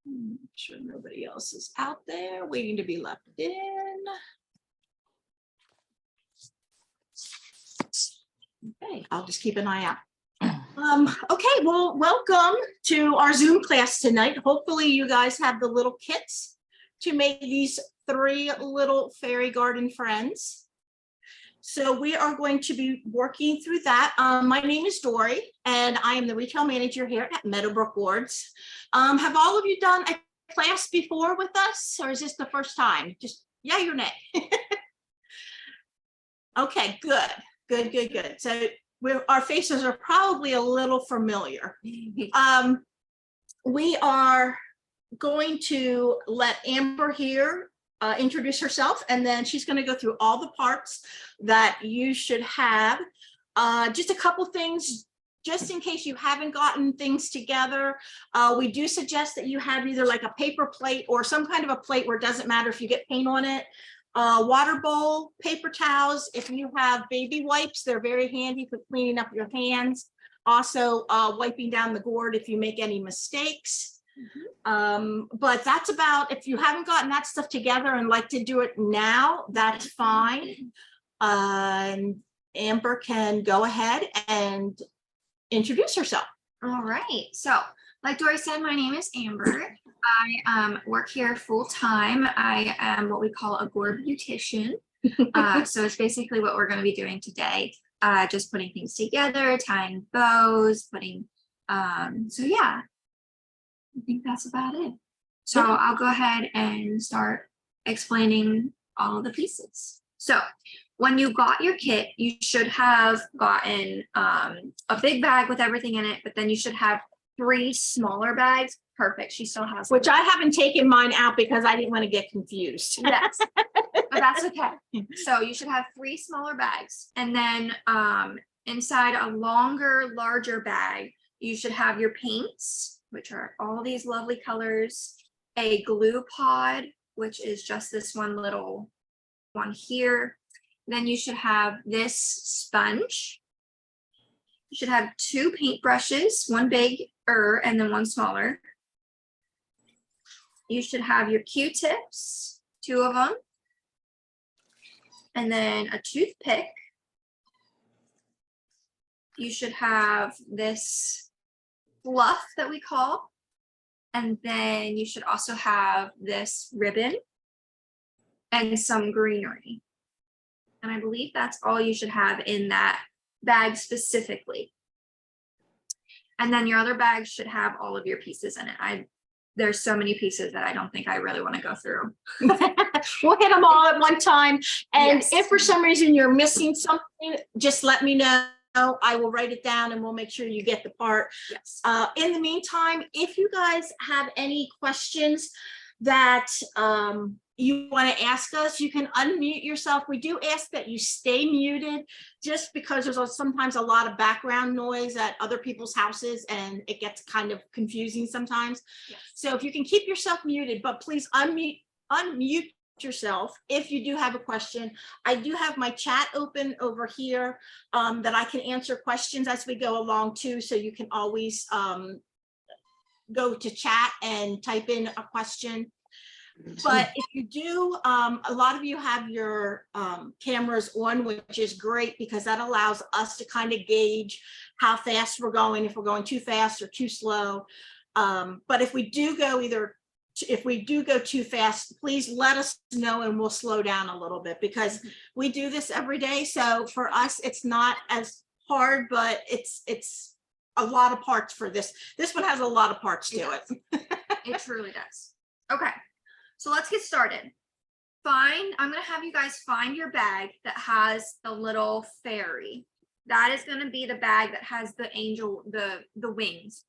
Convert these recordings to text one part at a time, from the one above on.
Make sure nobody else is out there waiting to be left in. Okay, I'll just keep an eye out. Okay, well, welcome to our Zoom class tonight. Hopefully you guys have the little kits to make these 3 little fairy garden friends. So we are going to be working through that. My name is Dori, and I am the retail manager here at Meadowbrook Gourds. Have all of you done a class before with us, or is this the first time? Just yay or nay? Okay, good. So our faces are probably a little familiar. We are going to let Amber here introduce herself, and then she's going to go through all the parts that you should have. Just a couple things, just in case you haven't gotten things together. We do suggest that you have either like a paper plate or some kind of a plate where it doesn't matter if you get paint on it. Water bowl, paper towels. If you have baby wipes, they're very handy for cleaning up your hands. Also, wiping down the gourd if you make any mistakes. But that's about, if you haven't gotten that stuff together and like to do it now, that's fine. Amber can go ahead and introduce herself. All right. So, like Dori said, my name is Amber. I work here full time. I am what we call a gourd beautician. So it's basically what we're going to be doing today. Just putting things together, tying bows, putting. So yeah, I think that's about it. So I'll go ahead and start explaining all of the pieces. So when you got your kit, you should have gotten a big bag with everything in it, but then you should have 3 smaller bags. Perfect. She still has Which I haven't taken mine out because I didn't want to get confused. Yes, but that's okay. So you should have 3 smaller bags, and then inside a larger bag, you should have your paints, which are all these lovely colors, a glue pod, which is just this one little one here. Then you should have this sponge. You should have 2 paint brushes, one bigger and then one smaller. You should have your Q-tips, 2 of them, and then a toothpick. You should have this fluff that we call, and then you should also have this ribbon and some greenery. And I believe that's all you should have in that bag specifically. And then your other bag should have all of your pieces in it. There's so many pieces that I don't think I really want to go through. We'll hit them all at one time. And Yes. if for some reason you're missing something, just let me know. I will write it down and we'll make sure you get the part. Yes. In the meantime, if you guys have any questions that you want to ask us, you can unmute yourself. We do ask that you stay muted just because there's sometimes a lot of background noise at other people's houses and it gets kind of confusing sometimes. Yes. So if you can keep yourself muted, but please unmute yourself if you do have a question. I do have my chat open over here that I can answer questions as we go along too. So you can always go to chat and type in a question. But if you do, a lot of you have your cameras on, which is great because that allows us to kind of gauge how fast we're going, if we're going too fast or too slow. But if we do go too fast, please let us know and we'll slow down a little bit because we do this every day. So for us, it's not as hard, but it's a lot of parts for this. This one has a lot of parts to it. It truly does. Okay. So let's get started. I'm going to have you guys find your bag that has the little fairy. That is going to be the bag that has the angel, the wings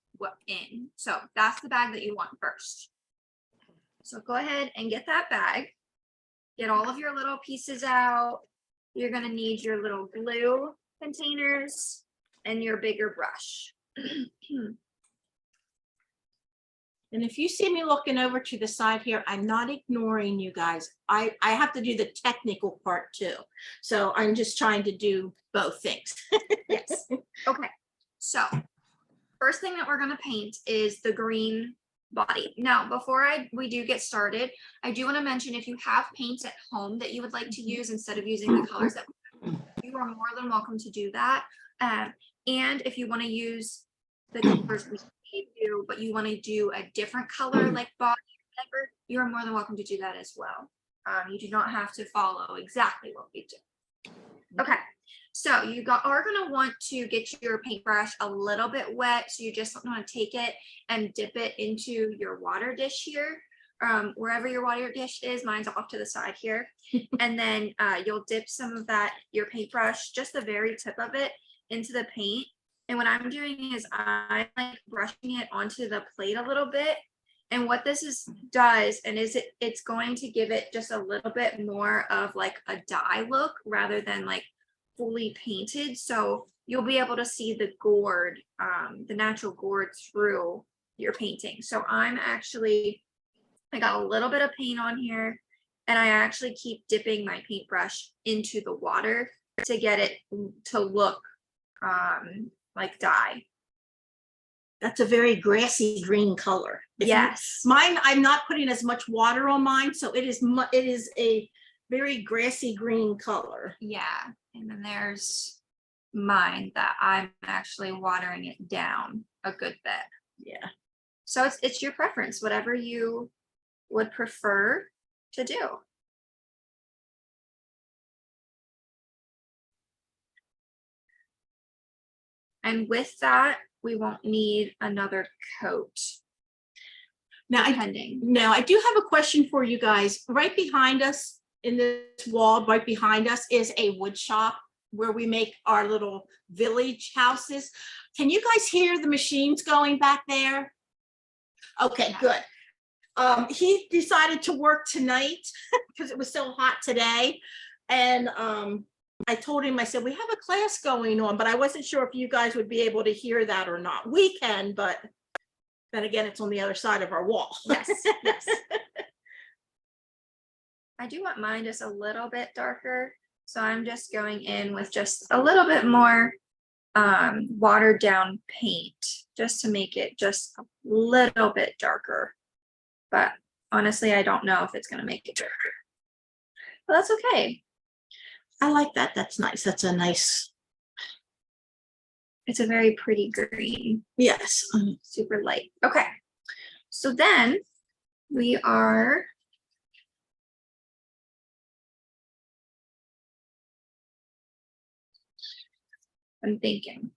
in. So that's the bag that you want first. So go ahead and get that bag. Get all of your little pieces out. You're going to need your little glue containers and your bigger brush. And if you see me looking over to the side here, I'm not ignoring you guys. I have to do the technical part too. So I'm just trying to do both things. Yes. Okay. So first thing that we're going to paint is the green body. Now, before we do get started, I do want to mention if you have paints at home that you would like to use instead of using the colors that you are more than welcome to do that. And if you want to use the colors we do, but you want to do a different color like body or whatever, you are more than welcome to do that as well. You do not have to follow exactly what we do. Okay, so you are going to want to get your paintbrush a little bit wet. So you just want to take it and dip it into your water dish here. Wherever your water dish is, mine's off to the side here. And then you'll dip some of that, your paintbrush, just the very tip of it, into the paint. And what I'm doing is I'm like brushing it onto the plate a little bit. And what this does it's going to give it just a little bit more of like a dye look rather than like fully painted. So you'll be able to see the gourd, the natural gourd through your painting. So I got a little bit of paint on here, and I actually keep dipping my paintbrush into the water to get it to look like dye. That's a very grassy green color. Yes. Mine, I'm not putting as much water on mine, so it is a very grassy green color. Yeah. And then there's mine that I'm actually watering it down a good bit. Yeah. So it's your preference, whatever you would prefer to do. And with that, we won't need another coat. Now, I do have a question for you guys. Right behind us in this wall, right behind us is a wood shop where we make our little village houses. Can you guys hear the machines going back there? Okay, good. He decided to work tonight because it was so hot today. And I told him, I said, we have a class going on, but I wasn't sure if you guys would be able to hear that or not. We can, but then again, it's on the other side of our wall. Yes, yes. I do want mine just a little bit darker. So I'm just going in with just a little bit more watered down paint just to make it just a little bit darker. But honestly, I don't know if it's going to make it darker. But that's okay. I like that. That's nice. That's a nice. It's a very pretty green. Yes. Super light. Okay. So then we are I'm thinking.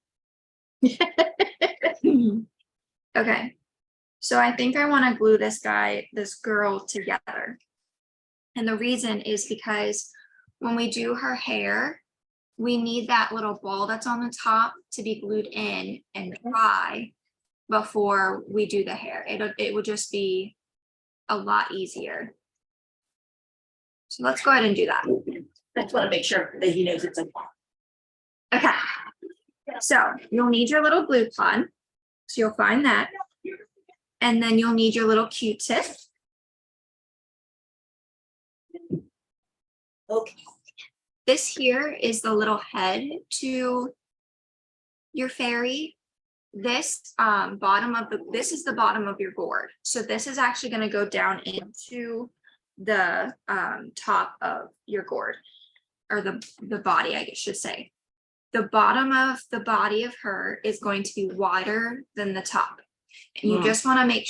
Okay. So I think I want to glue this girl together. And the reason is because when we do her hair, we need that little ball that's on the top to be glued in and dry before we do the hair. It would just be a lot easier. So let's go ahead and do that. I just want to make sure that he knows it's a bar. Okay. So you'll need your little glue gun. So you'll find that. And then you'll need your little Q-tip. Okay. This here is the little head to your fairy. This this is the bottom of your gourd. So this is actually going to go down into the top of your gourd, or the body, I should say. The bottom of the body of her is going to be wider than the top. And you just want to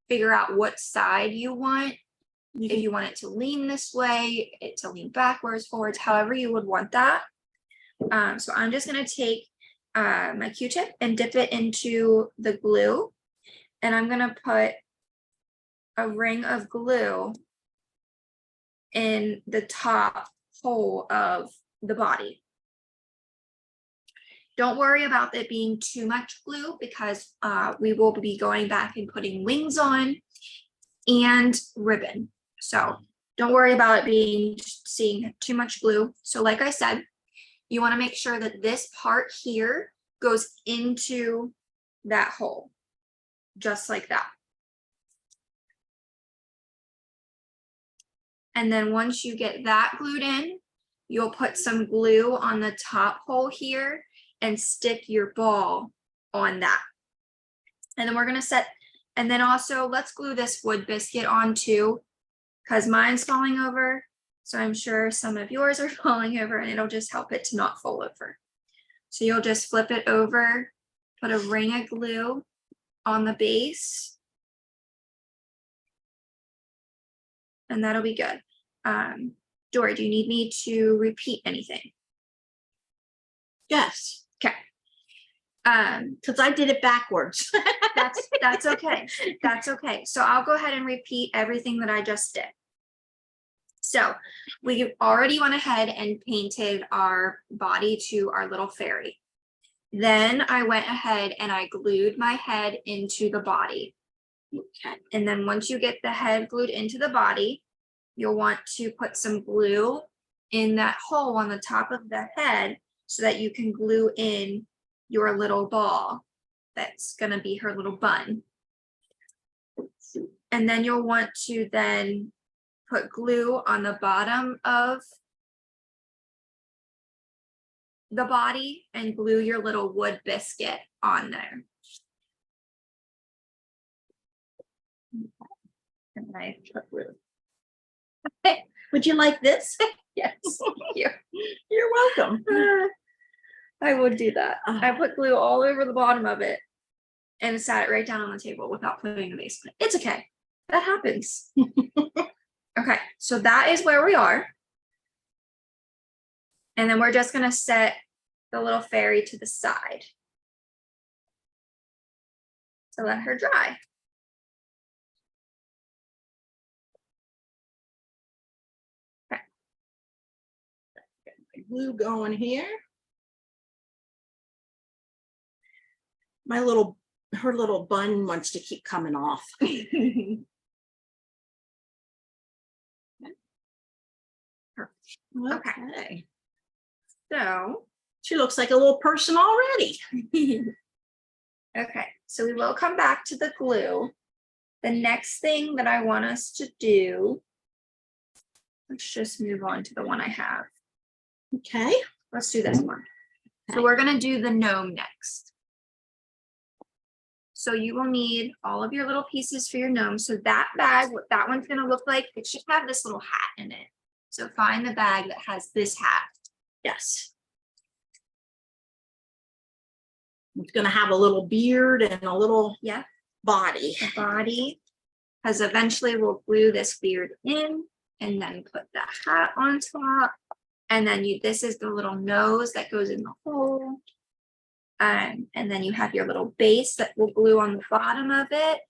figure out what side you want. If you want it to lean this way, it to lean backwards, forwards, however you would want that. So I'm just going to take my Q-tip and dip it into the glue. And I'm going to put a ring of glue in the top hole of the body. Don't worry about it being too much glue because we will be going back and putting wings on and ribbon. So don't worry about it seeing too much glue. So like I said, you want to make sure that this part here goes into that hole, just like that. And then once you get that glued in, you'll put some glue on the top hole here and stick your ball on that. And then we're going to set And then also let's glue this wood biscuit on too, because mine's falling over. So I'm sure some of yours are falling over, and it'll just help it to not fall over. So you'll just flip it over, put a ring of glue on the base, and that'll be good. Dori, do you need me to repeat anything? Yes, Okay. because I did it backwards. That's okay. That's okay. So I'll go ahead and repeat everything that I just did. So we already went ahead and painted our body to our little fairy. Then I went ahead and I glued my head into the body. Okay. And then once you get the head glued into the body, you'll want to put some glue in that hole on the top of the head so that you can glue in your little ball. That's going to be her little bun. And then you'll want to then put glue on the bottom of the body and glue your little wood biscuit on there. And I put glue. Would you like this? Yes, thank you. You're welcome. I would do that. I put glue all over the bottom of it and sat it right down on the table without putting the base on it. It's okay. That happens. Okay, so that is where we are. And then we're just gonna set the little fairy to the side to let her dry. Okay. Glue going here. Her little bun wants to keep coming off. Okay. So, She looks like a little person already. okay, so we will come back to the glue. The next thing that I want us to do, let's just move on to the one I have. Okay. Let's do this one. So we're gonna do the gnome next. So you will need all of your little pieces for your gnome. So that bag, what that one's gonna look like, it should have this little hat in it. So find the bag that has this hat. Yes. It's gonna have a little beard and a little body. The body, because eventually we'll glue this beard in and then put the hat on top. And then this is the little nose that goes in the hole. And then you have your little base that will glue on the bottom of it.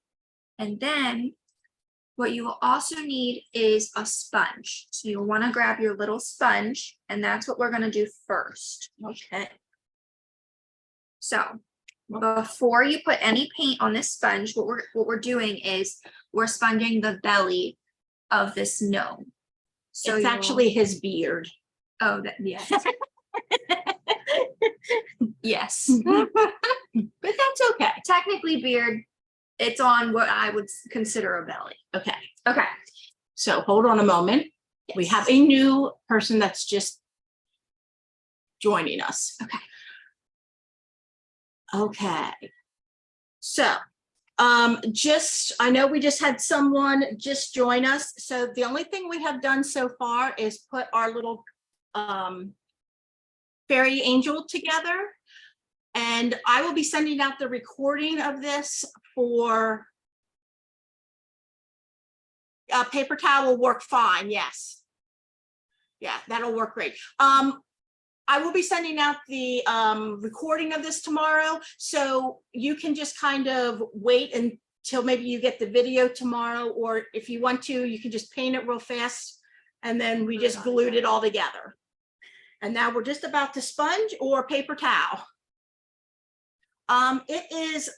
And then what you will also need is a sponge. So you'll want to grab your little sponge, and that's what we're going to do first. Okay. So before you put any paint on this sponge, what we're doing is we're sponging the belly of this gnome. So it's actually his beard. Oh, yes. Yes. But that's okay. Technically beard, it's on what I would consider a belly. Okay. Okay. So hold on a moment. Yes. We have a new person that's just joining us. Okay. Okay. So I know we just had someone just join us. So the only thing we have done so far is put our little fairy angel together. And I will be sending out the recording of this for paper towel will work fine. Yes. Yeah, that'll work great. I will be sending out the recording of this tomorrow. So you can just kind of wait until maybe you get the video tomorrow, or if you want to, you can just paint it real fast. And then we just glued it all together. And now we're just about to sponge or paper towel. It is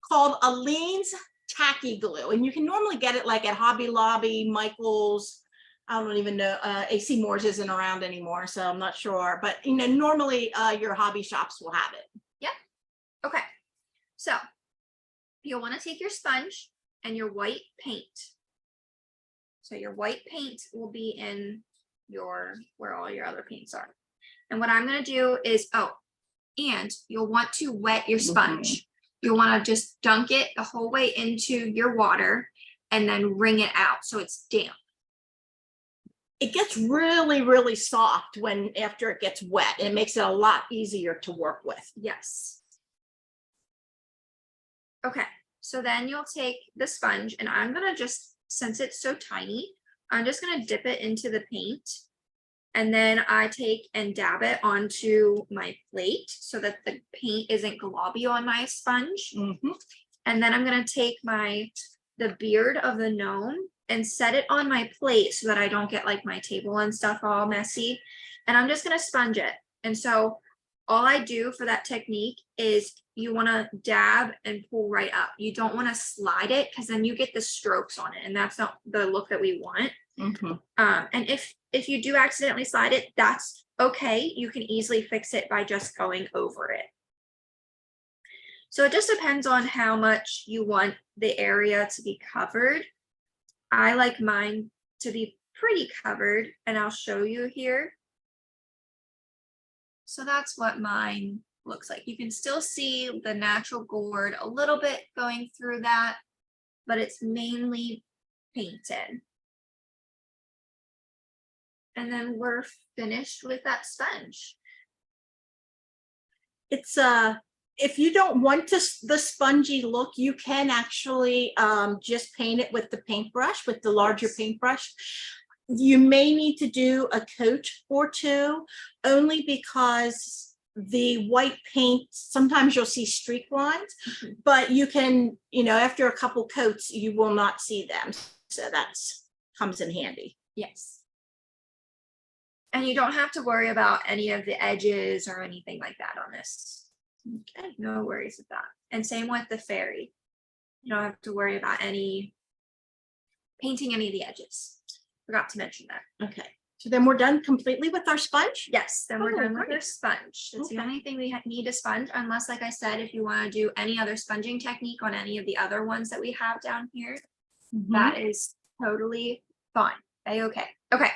called Aleene's Tacky Glue, and you can normally get it like at Hobby Lobby, Michael's. I don't even know. AC Moore's isn't around anymore, so I'm not sure. But normally your hobby shops will have it. Yep. Okay. So you'll want to take your sponge and your white paint. So your white paint will be in where all your other paints are. And what I'm going to do is, and you'll want to wet your sponge. you'll want to just dunk it the whole way into your water and then wring it out so it's damp. It gets really, really soft when after it gets wet. It makes it a lot easier to work with. Yes. Okay, so then you'll take the sponge, and I'm gonna just, since it's so tiny, I'm just gonna dip it into the paint. And then I take and dab it onto my plate so that the paint isn't globby on my sponge. Mhm. And then I'm gonna take the beard of the gnome and set it on my plate so that I don't get like my table and stuff all messy. And I'm just gonna sponge it. And so all I do for that technique is you wanna dab and pull right up. You don't wanna slide it because then you get the strokes on it, and that's not the look that we want. Mhm. And if you do accidentally slide it, that's okay. You can easily fix it by just going over it. So it just depends on how much you want the area to be covered. I like mine to be pretty covered, and I'll show you here. So that's what mine looks like. You can still see the natural gourd a little bit going through that, but it's mainly painted. And then we're finished with that sponge. It's if you don't want the spongy look, you can actually just paint it with the paintbrush, with the larger paintbrush. You may need to do a coat or two, only because the white paint, sometimes you'll see streak lines, but you can, after a couple coats, you will not see them. So that's comes in handy. Yes. And you don't have to worry about any of the edges or anything like that on this. Okay, no worries with that. And same with the fairy. You don't have to worry about painting any of the edges. Forgot to mention that. Okay, so then we're done completely with our sponge? Yes, then we're done with great. our sponge. That's the Okay. only thing we need to sponge, unless, like I said, if you want to do any other sponging technique on any of the other ones that we have down here, that is totally fine. Okay. Okay.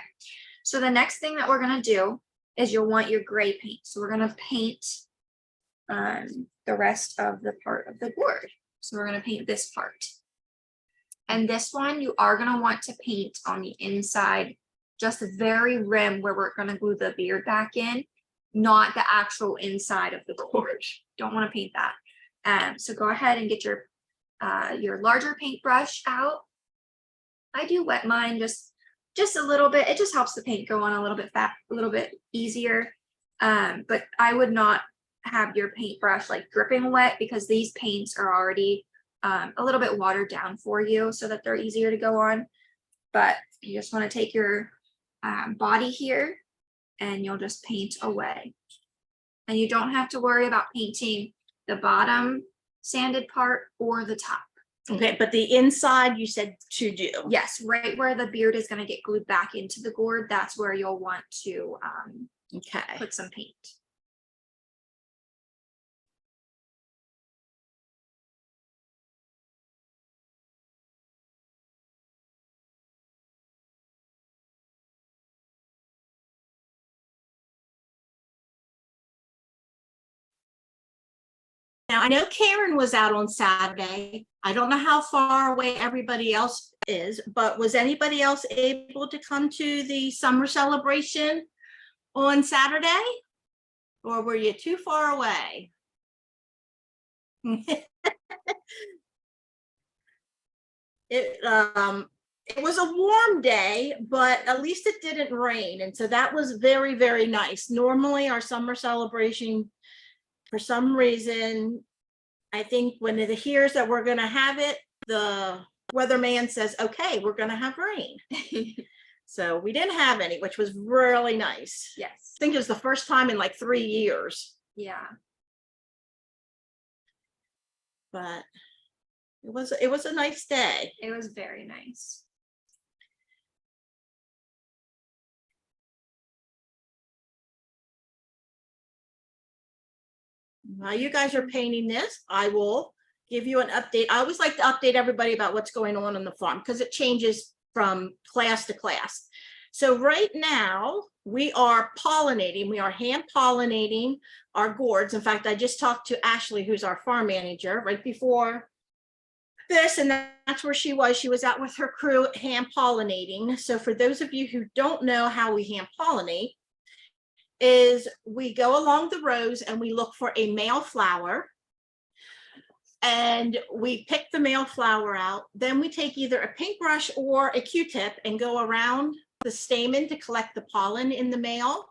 So the next thing that we're going to do is you'll want your gray paint. So we're going to paint the rest of the part of the gourd. So we're going to paint this part. And this one you are going to want to paint on the inside, just the very rim where we're going to glue the beard back in, not the actual inside of the gourd. Don't want to paint that. So go ahead and get your larger paintbrush out. I do wet mine just a little bit. It just helps the paint go on a little bit easier. But I would not have your paintbrush like dripping wet, because these paints are already a little bit watered down for you so that they're easier to go on. But you just want to take your body here and you'll just paint away. And you don't have to worry about painting the bottom sanded part or the top. Okay, but the inside you said to do. Yes, right where the beard is going to get glued back into the gourd, that's where you'll want to Okay. put some paint. Now, I know Karen was out on Saturday. I don't know how far away everybody else is, but was anybody else able to come to the summer celebration on Saturday? Or were you too far away? It was a warm day, but at least it didn't rain. And so that was very, very nice. Normally our summer celebration, for some reason, I think when it hears that we're going to have it, the weatherman says, okay, we're going to have rain. So we didn't have any, which was really nice. Yes. I think it was the first time in like 3 years. Yeah. But it was a nice day. It was very nice. While you guys are painting this, I will give you an update. I always like to update everybody about what's going on the farm because it changes from class to class. So right now, we are pollinating, we are hand pollinating our gourds. In fact, I just talked to Ashley, who's our farm manager, right before this, and that's where she was. She was out with her crew hand pollinating. So for those of you who don't know how we hand pollinate, is we go along the rows and we look for a male flower, and we pick the male flower out. Then we take either a paintbrush or a Q-tip and go around the stamen to collect the pollen in the male.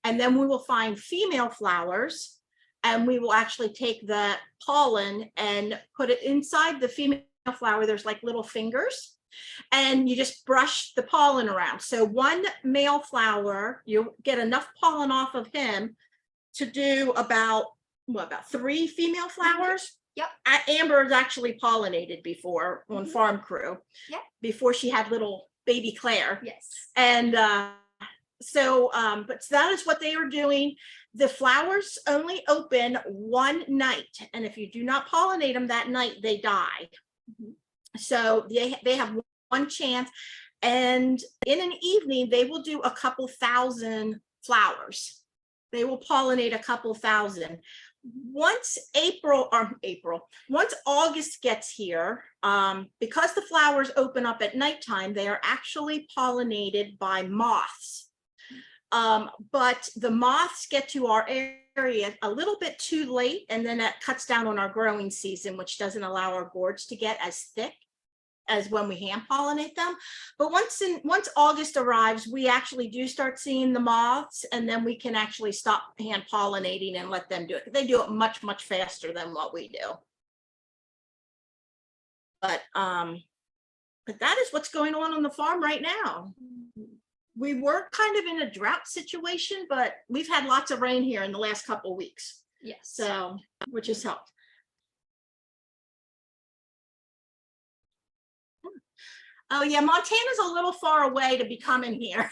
And then we will find female flowers, and we will actually take the pollen and put it inside the female flower. There's like little fingers, and you just brush the pollen around. So one male flower, you get enough pollen off of him to do about 3 female flowers. Yep. Amber has actually pollinated before on farm crew. Yep. Before she had little baby Claire. Yes. And but that is what they are doing. The flowers only open one night, and if you do not pollinate them that night, they die. So they have one chance, and in an evening they will do a couple thousand flowers. They will pollinate a couple thousand. Once August gets here, because the flowers open up at nighttime, they are actually pollinated by moths. But the moths get to our area a little bit too late, and then that cuts down on our growing season, which doesn't allow our gourds to get as thick as when we hand pollinate them. But once August arrives, we actually do start seeing the moths, and then we can actually stop hand pollinating and let them do it. They do it much, much faster than what we do. But that is what's going on the farm right now. We were kind of in a drought situation, but we've had lots of rain here in the last couple of weeks. Yes. So, which has helped. Oh yeah, Montana's a little far away to be coming here.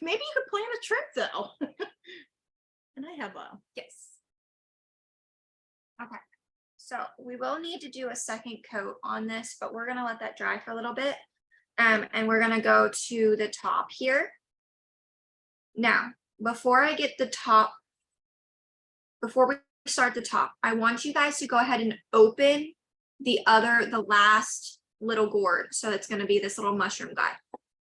Maybe you could plan a trip though. And I have a. Yes. Okay. So we will need to do a second coat on this, but we're gonna let that dry for a little bit. And we're gonna go to the top here. Now, before we start the top, I want you guys to go ahead and open the last little gourd. So it's going to be this little mushroom guy.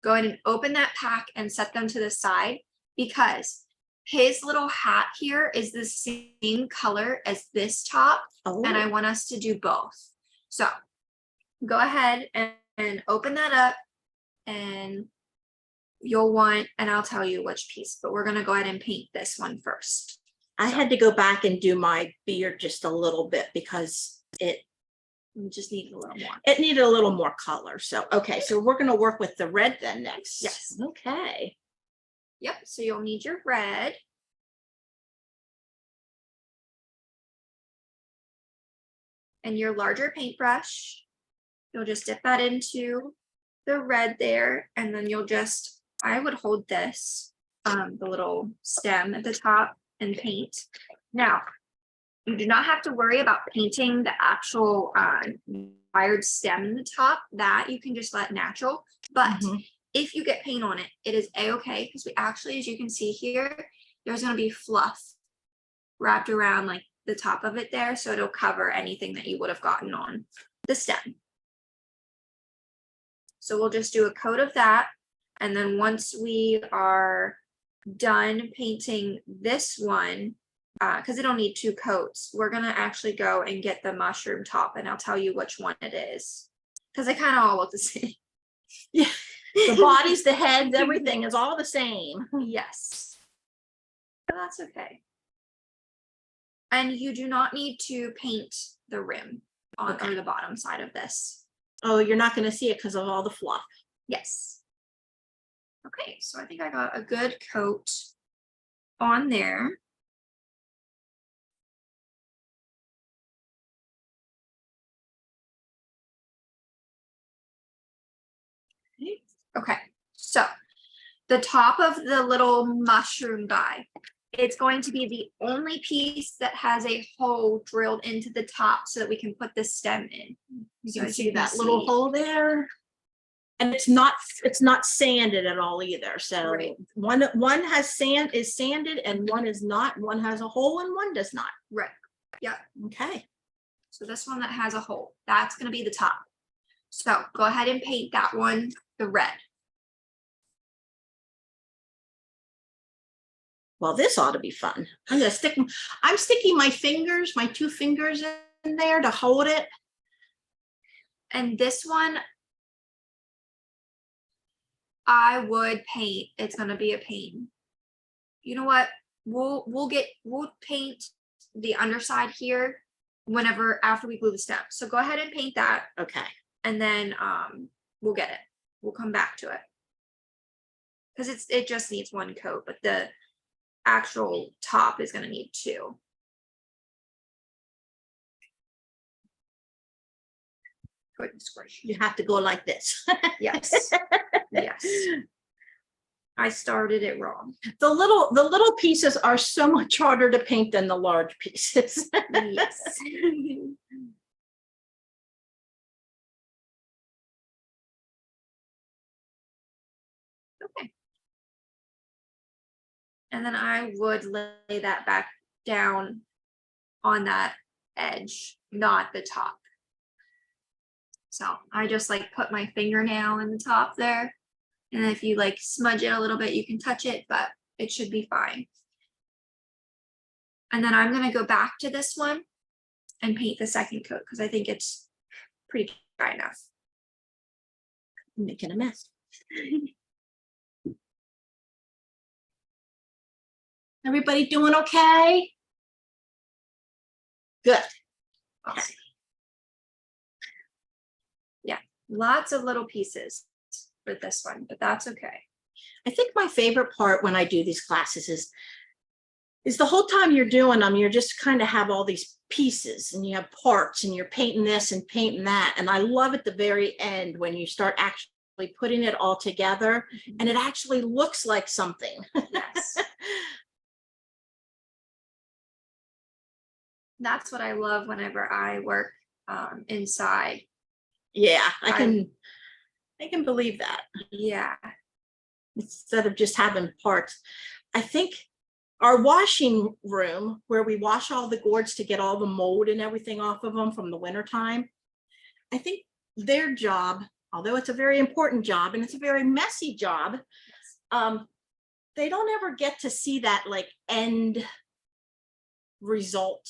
Go ahead and open that pack and set them to the side, because his little hat here is the same color as this top. Oh. And I want us to do both. So go ahead and open that up, and you'll want, and I'll tell you which piece, but we're going to go ahead and paint this one first. I had to go back and do my beard just a little bit because it just needed a little more. It needed a little more color. So, okay. So we're going to work with the red then next. Yes. Okay. Yep. So you'll need your red. And your larger paintbrush. You'll just dip that into the red there. And then you'll just, I would hold this, the little stem at the top, and paint. Now, you do not have to worry about painting the actual wired stem in the top. That you can just let natural. But if you get paint on it, it is a-okay, because we actually, as you can see here, there's going to be fluff wrapped around like the top of it there, so it'll cover anything that you would have gotten on the stem. So we'll just do a coat of that, and then once we are done painting this one, because it'll need 2 coats, we're gonna actually go and get the mushroom top, and I'll tell you which one it is, because they kind of all look the same. Yeah, the bodies, the heads, everything is all the same. Yes, but that's okay. And you do not need to paint the rim on or the bottom side of this. Oh, you're not going to see it because of all the fluff. Yes. Okay, so I think I got a good coat on there. Okay, so the top of the little mushroom guy, it's going to be the only piece that has a hole drilled into the top so that we can put the stem in. You can see that little hole there. And it's not sanded at all either. So Right. one has is sanded and one is not. One has a hole and one does not. Right. Yeah. Okay. So this one that has a hole, that's going to be the top. So go ahead and paint that one the red. Well, this ought to be fun. I'm sticking my fingers, my 2 fingers in there to hold it. And this one, I would paint. It's going to be a pain. You know what? We'll paint the underside here whenever after we glue the stem. So go ahead and paint that, Okay. and then we'll get it. We'll come back to it because it just needs 1 coat, but the actual top is going to need 2. Goodness gracious. You have to go like this. Yes. Yes. I started it wrong. The little pieces are so much harder to paint than the large pieces. Yes. Okay. And then I would lay that back down on that edge, not the top. So I just like put my fingernail in the top there. And if you like smudge it a little bit, you can touch it, but it should be fine. And then I'm going to go back to this one and paint the second coat because I think it's pretty dry enough. I'm making a mess. Everybody doing okay? Good. Awesome. Yeah, lots of little pieces for this one, but that's okay. I think my favorite part when I do these classes is the whole time you're doing them, you're just kind of have all these pieces and you have parts and you're painting this and painting that. And I love at the very end when you start actually putting it all together and it actually looks like something. Yes. That's what I love whenever I work inside. Yeah, I can believe that. Yeah. Instead of just having parts. I think our washing room where we wash all the gourds to get all the mold and everything off of them from the winter time, I think their job, although it's a very important job and it's a very messy job, they don't ever get to see that like end result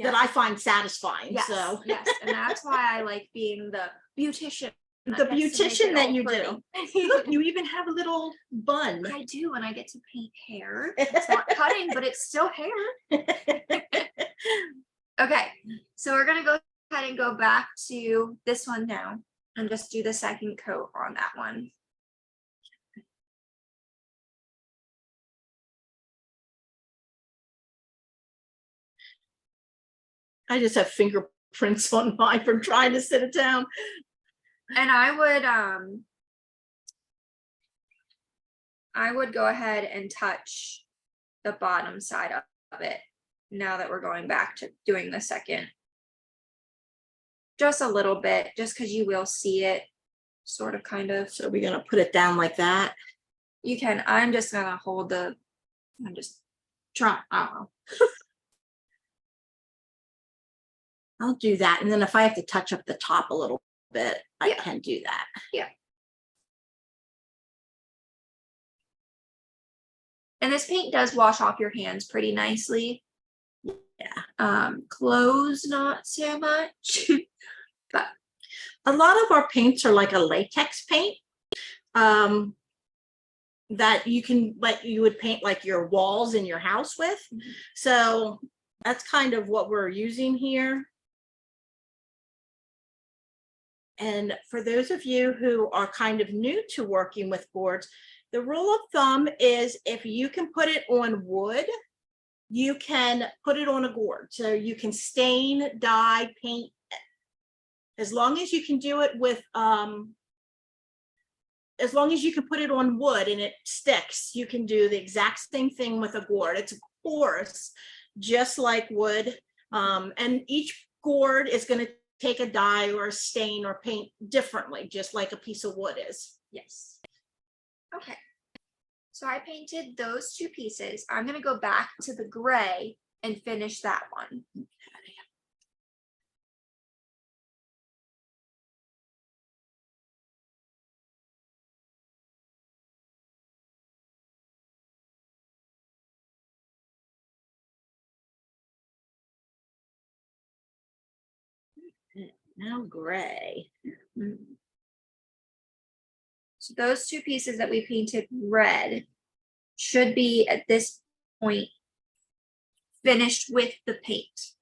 that I find satisfying. Yes, So yes, and that's why I like being the beautician. the beautician that you do. Look, you even have a little bun. I do, and I get to paint hair. It's not cutting, but it's still hair. Okay, so we're gonna go ahead and go back to this one now and just do the second coat on that one. I just have fingerprints on mine from trying to sit it down. And I would go ahead and touch the bottom side of it now that we're going back to doing the second. Just a little bit, just because you will see it sort of kind of. So we're gonna put it down like that. You can, I'm just gonna hold the, I'm just trying, I don't know. I'll do that. And then if I have to touch up the top a little bit, I Yeah. can do that. Yeah. And this paint does wash off your hands pretty nicely. Yeah. Clothes, not so much. But a lot of our paints are like a latex paint that you would paint like your walls in your house with. Mm-hmm. So that's kind of what we're using here. And for those of you who are kind of new to working with boards, the rule of thumb is if you can put it on wood, you can put it on a gourd. So you can stain, dye, paint. As long as you can do it with, as long as you can put it on wood and it sticks, you can do the exact same thing with a gourd. It's porous, just like wood. And each gourd is going to take a dye or a stain or paint differently, just like a piece of wood is. Yes. Okay. So I painted those two pieces. I'm going to go back to the gray and finish that one. Now gray. So those two pieces that we painted red should be at this point finished with the paint.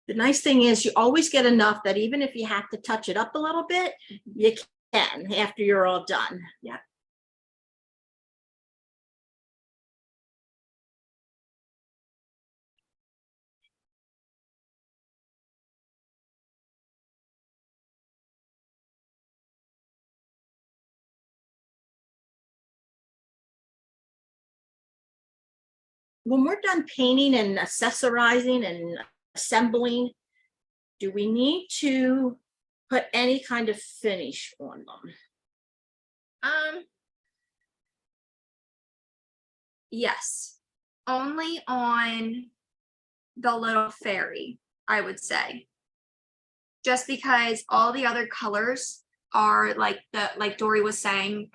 The nice thing is you always get enough that even if you have to touch it up a little bit, you can after you're all done. Yeah. When we're done painting and accessorizing and assembling, do we need to put any kind of finish on them? Yes, only on the little fairy, I would say. Just because all the other colors are like Dori was saying,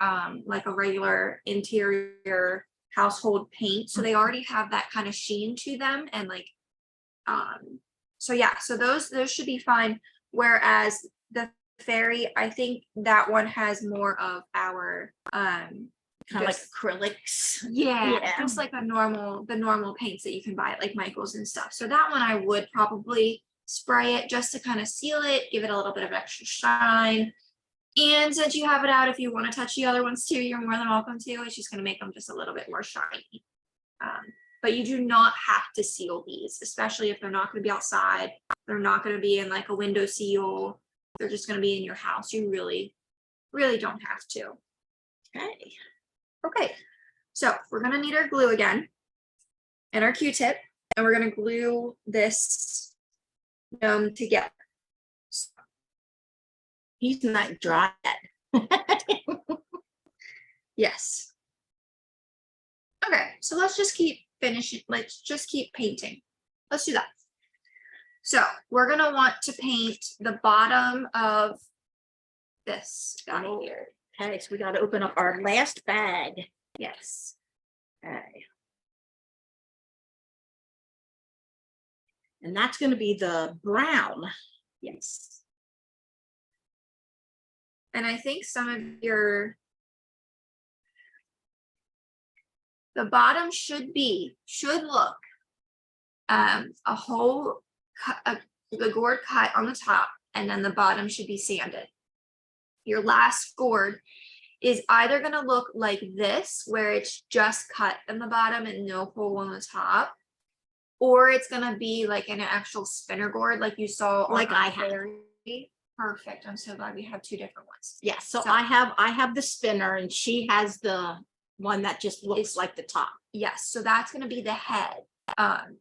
like a regular interior household paint. So they already have that kind of sheen to them. And like, so yeah, so those should be fine. Whereas the fairy, I think that one has more of our Kind of like acrylics. yeah, just like the normal paints that you can buy at like Michael's and stuff. So that one I would probably spray it just to kind of seal it, give it a little bit of extra shine. And since you have it out, if you want to touch the other ones too, you're more than welcome to. It's just going to make them just a little bit more shiny. But you do not have to seal these, especially if they're not going to be outside. They're not going to be in like a window seal. They're just going to be in your house. You really, really don't have to. Okay. Okay, so we're gonna need our glue again and our Q-tip, and we're gonna glue this together. He's not dry yet. Yes. Okay, so let's just keep finishing. Let's just keep painting. Let's do that. So we're gonna want to paint the bottom of this guy here. Okay, so we got to open up our last bag. Yes. Okay. And that's going to be the brown. Yes. And I think some of the bottom should look a whole the gourd cut on the top, and then the bottom should be sanded. Your last gourd is either going to look like this, where it's just cut in the bottom and no hole on the top, or it's going to be like an actual spinner gourd like you saw Like I have. Perfect. I'm so glad we have two different ones. Yeah, so I have the spinner and she has the one that just looks like the top. Yes, so that's going to be the head.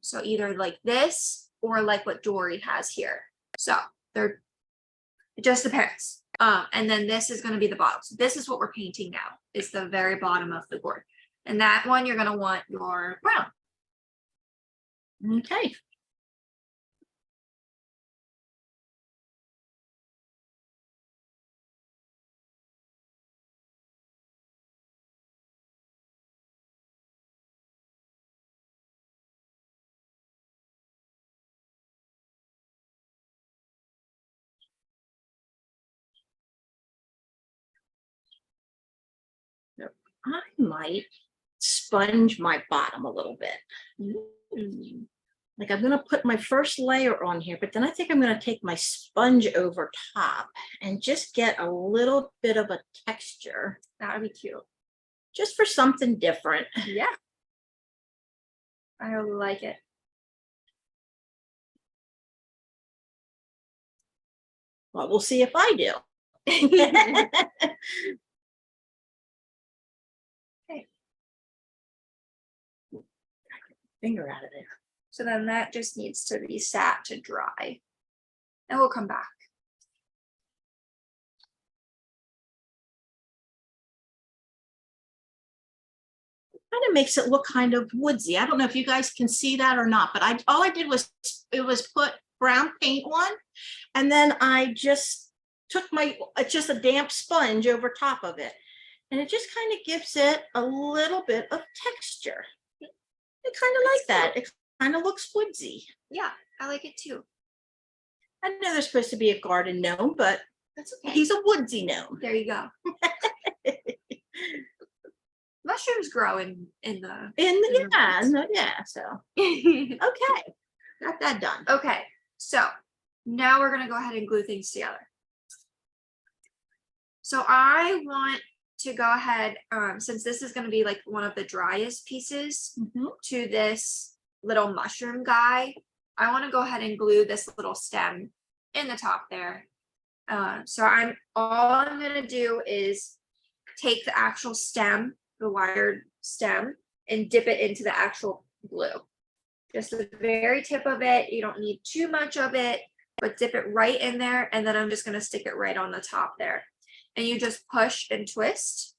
So either like this or like what Dori has here. So it just depends. And then this is going to be the bottom. So this is what we're painting now, is the very bottom of the gourd. And that one you're going to want your brown. Okay. I might sponge my bottom a little bit. Like I'm going to put my first layer on here, but then I think I'm going to take my sponge over top and just get a little bit of a texture. That would be cute. Just for something different. Yeah. I like it. Well, we'll see if I do. Okay. Finger out of there. So then that just needs to be sat to dry. And we'll come back. Kind of makes it look kind of woodsy. I don't know if you guys can see that or not, but all I did was put brown paint on, and then I just took just a damp sponge over top of it, and it just kind of gives it a little bit of texture. I kind of like that. It kind of looks woodsy. Yeah, I like it too. I know there's supposed to be a garden gnome, but That's okay. he's a woodsy gnome. There you go. Mushrooms grow in the yeah. So okay, got that done. Okay, so now we're gonna go ahead and glue things together. So I want to go ahead, since this is gonna be like one of the driest pieces to this little mushroom guy, I want to go ahead and glue this little stem in the top there. So all I'm gonna do is take the actual stem, the wired stem, and dip it into the actual glue. Just the very tip of it. You don't need too much of it, but dip it right in there, and then I'm just gonna stick it right on the top there. And you just push and twist.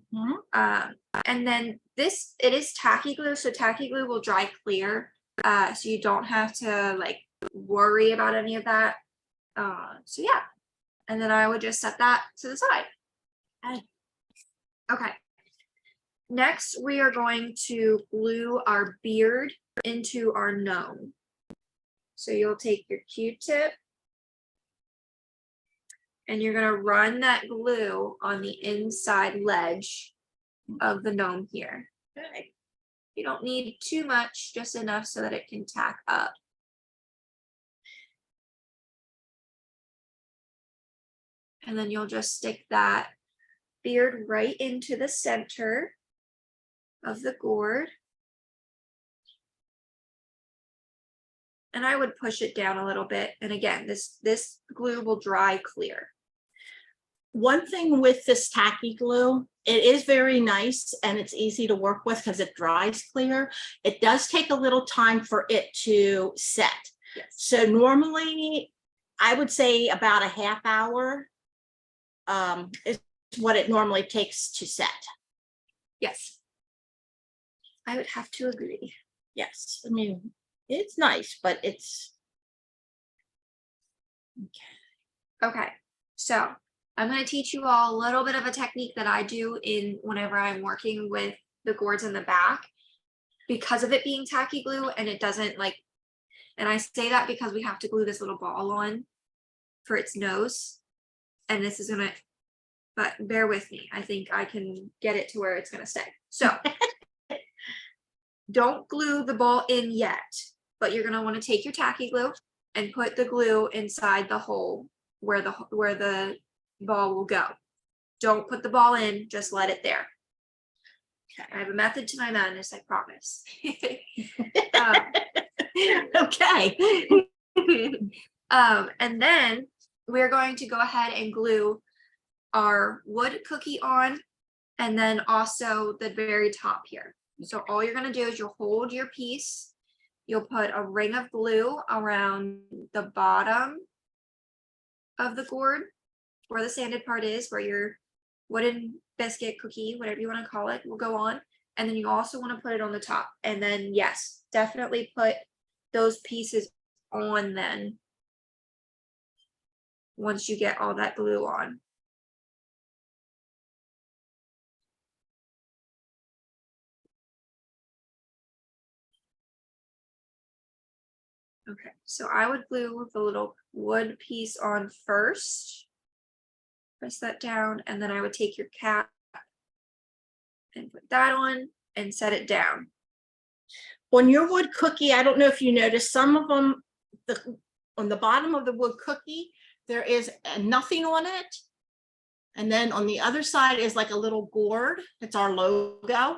And then it is tacky glue, so tacky glue will dry clear. So you don't have to like worry about any of that. So yeah. And then I would just set that to the side. Okay. Next, we are going to glue our beard into our gnome. So you'll take your Q-tip and you're going to run that glue on the inside ledge of the gnome here. Okay. You don't need too much, just enough so that it can tack up. And then you'll just stick that beard right into the center of the gourd. And I would push it down a little bit. And again, this glue will dry clear. One thing with this tacky glue, it is very nice and it's easy to work with because it dries clear. It does take a little time for it to set. Yes. So normally I would say about a half hour is what it normally takes to set. Yes. I would have to agree. Yes. I mean, it's nice, but it's okay. So I'm going to teach you all a little bit of a technique that I do whenever I'm working with the gourds in the back, because of it being tacky glue, and it doesn't and I say that because we have to glue this little ball on for its nose, and this is gonna, but bear with me. I think I can get it to where it's gonna stay. So don't glue the ball in yet, but you're gonna want to take your tacky glue and put the glue inside the hole where the ball will go. Don't put the ball in, just let it there. Okay. I have a method to my madness, I promise. okay. And then we're going to go ahead and glue our wood cookie on, and then also the very top here. So all you're going to do is you'll hold your piece, you'll put a ring of glue around the bottom of the gourd where the sanded part is, where your wooden biscuit cookie, whatever you want to call it, will go on. And then you also want to put it on the top. And then yes, definitely put those pieces on then once you get all that glue on. Okay, so I would glue the little wood piece on first. Press that down, and then I would take your cap and put that on and set it down. On your wood cookie, I don't know if you noticed, some of them, on the bottom of the wood cookie, there is nothing on it. And then on the other side is like a little gourd. It's our logo.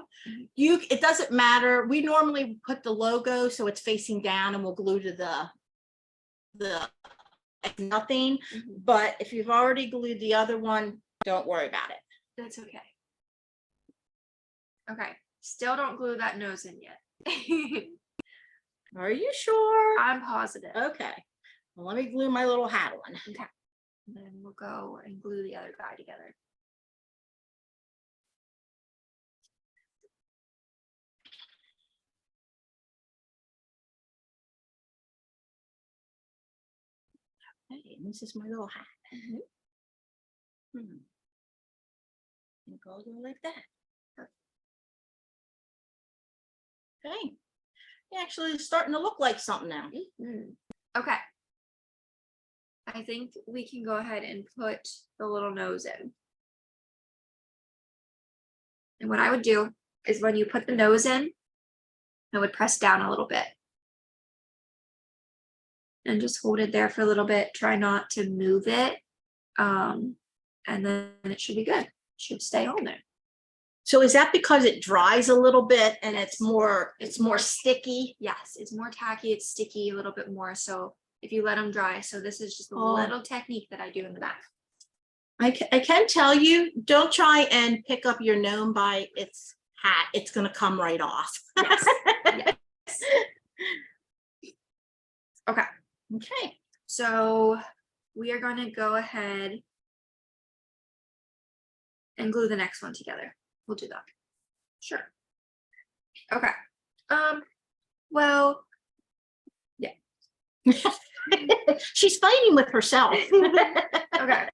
It doesn't matter. We normally put the logo so it's facing down, and we'll glue to the nothing. But if you've already glued the other one, don't worry about it. That's okay. Okay, still don't glue that nose in yet. Are you sure? I'm positive. Okay. Well, let me glue my little hat on. Okay. And then we'll go and glue the other guy together. Okay, and this is my little hat. Mm-hmm. And go like that. Okay. Actually, it's starting to look like something now. Mm-hmm. Okay. I think we can go ahead and put the little nose in. And what I would do is when you put the nose in, I would press down a little bit. And just hold it there for a little bit. Try not to move it. And then it should be good. It should stay on there. So is that because it dries a little bit and Yes. it's more sticky? Yes, it's more tacky, it's sticky a little bit more. So if you let them dry, so this is just a Oh. little technique that I do in the back. I can tell you, don't try and pick up your gnome by its hat. It's going to come right off. Yes. Yes. Okay. Okay. So we are going to go ahead and glue the next one together. We'll do that. Sure. Okay. Well, yeah. She's fighting with herself. Okay.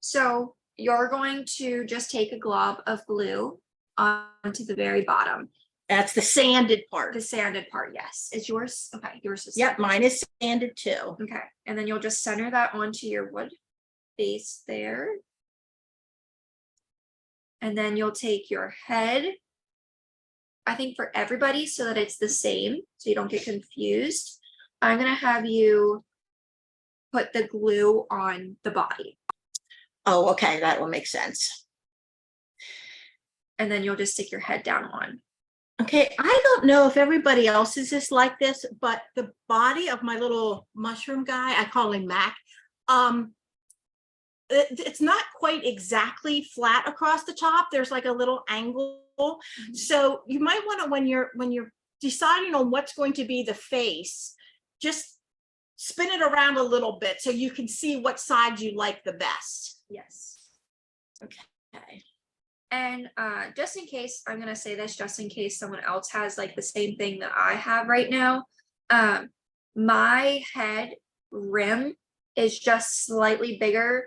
So you're going to just take a glob of glue onto the very bottom. That's the sanded part. The sanded part, yes. Is yours? Okay, yours is. Yep, mine is sanded too. Okay, and then you'll just center that onto your wood base there. And then you'll take your head, I think for everybody, so that it's the same, so you don't get confused. I'm gonna have you put the glue on the body. Oh, okay, that will make sense. And then you'll just stick your head down on. Okay, I don't know if everybody else is just like this, but the body of my little mushroom guy, I call him Mac, it's not quite exactly flat across the top. There's like a little angle. Mm-hmm. So you might want to, when you're deciding on what's going to be the face, just spin it around a little bit so you can see what side you like the best. Yes. Okay. And just in case, I'm gonna say this just in case someone else has like the same thing that I have right now. My head rim is just slightly bigger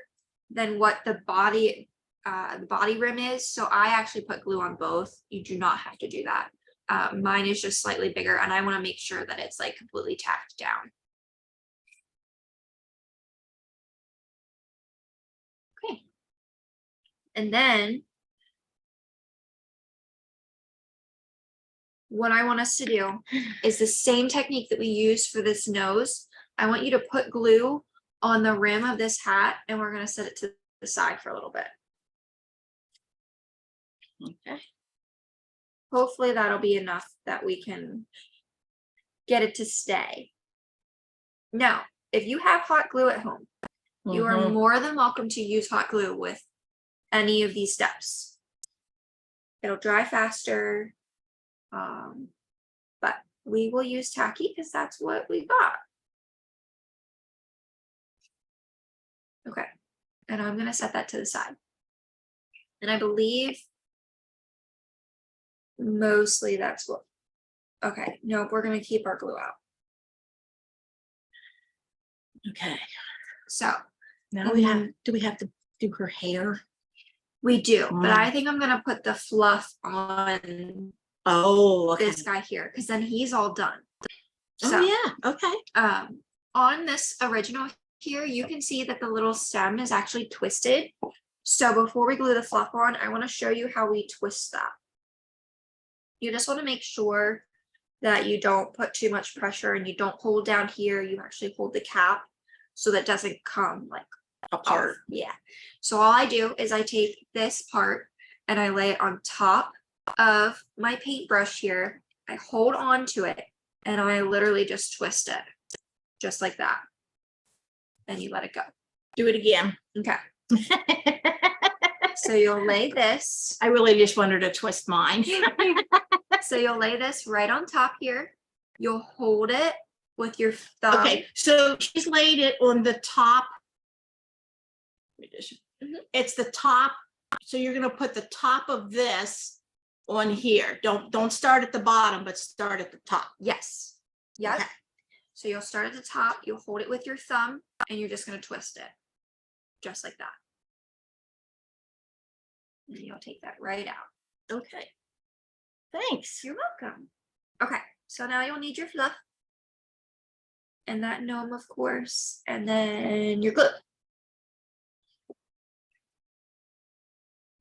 than what the body rim is. So I actually put glue on both. You do not have to do that. Mine is just slightly bigger, and I want to make sure that it's like completely tacked down. Okay. And then what I want us to do is the same technique that we used for this nose. I want you to put glue on the rim of this hat, and we're going to set it to the side for a little bit. Okay. Hopefully that'll be enough that we can get it to stay. Now, if you have hot glue at home, you are more than welcome to use hot glue with any of these steps. It'll dry faster. But we will use tacky because that's what we got. Okay, and I'm gonna set that to the side. And I believe mostly that's what, okay, no, we're gonna keep our glue out. Okay. So now do we have to do her hair? We do, but I think I'm gonna put the fluff on this guy here, because then he's all done. So, yeah, okay. On this original here, you can see that the little stem is actually twisted. So before we glue the fluff on, I want to show you how we twist that. You just want to make sure that you don't put too much pressure and you don't hold down here. You actually hold the cap so that it doesn't come like apart. Yeah. So all I do is I take this part and I lay it on top of my paintbrush here. I hold on to it and I literally just twist it just like that. And you let it go. Do it again. Okay. So you'll lay this. I really just wanted to twist mine. So you'll lay this right on top here. you'll hold it with your thumb. Okay, so she's laid it on the top. It's the top. So you're gonna put the top of this on here. Don't start at the bottom, but start at the top. Yes. Yep. Okay. So you'll start at the top, you'll hold it with your thumb, and you're just going to twist it. Just like that. And you'll take that right out. Okay. Thanks. You're welcome. Okay, so now you'll need your fluff. And that gnome, of course. And then your glue.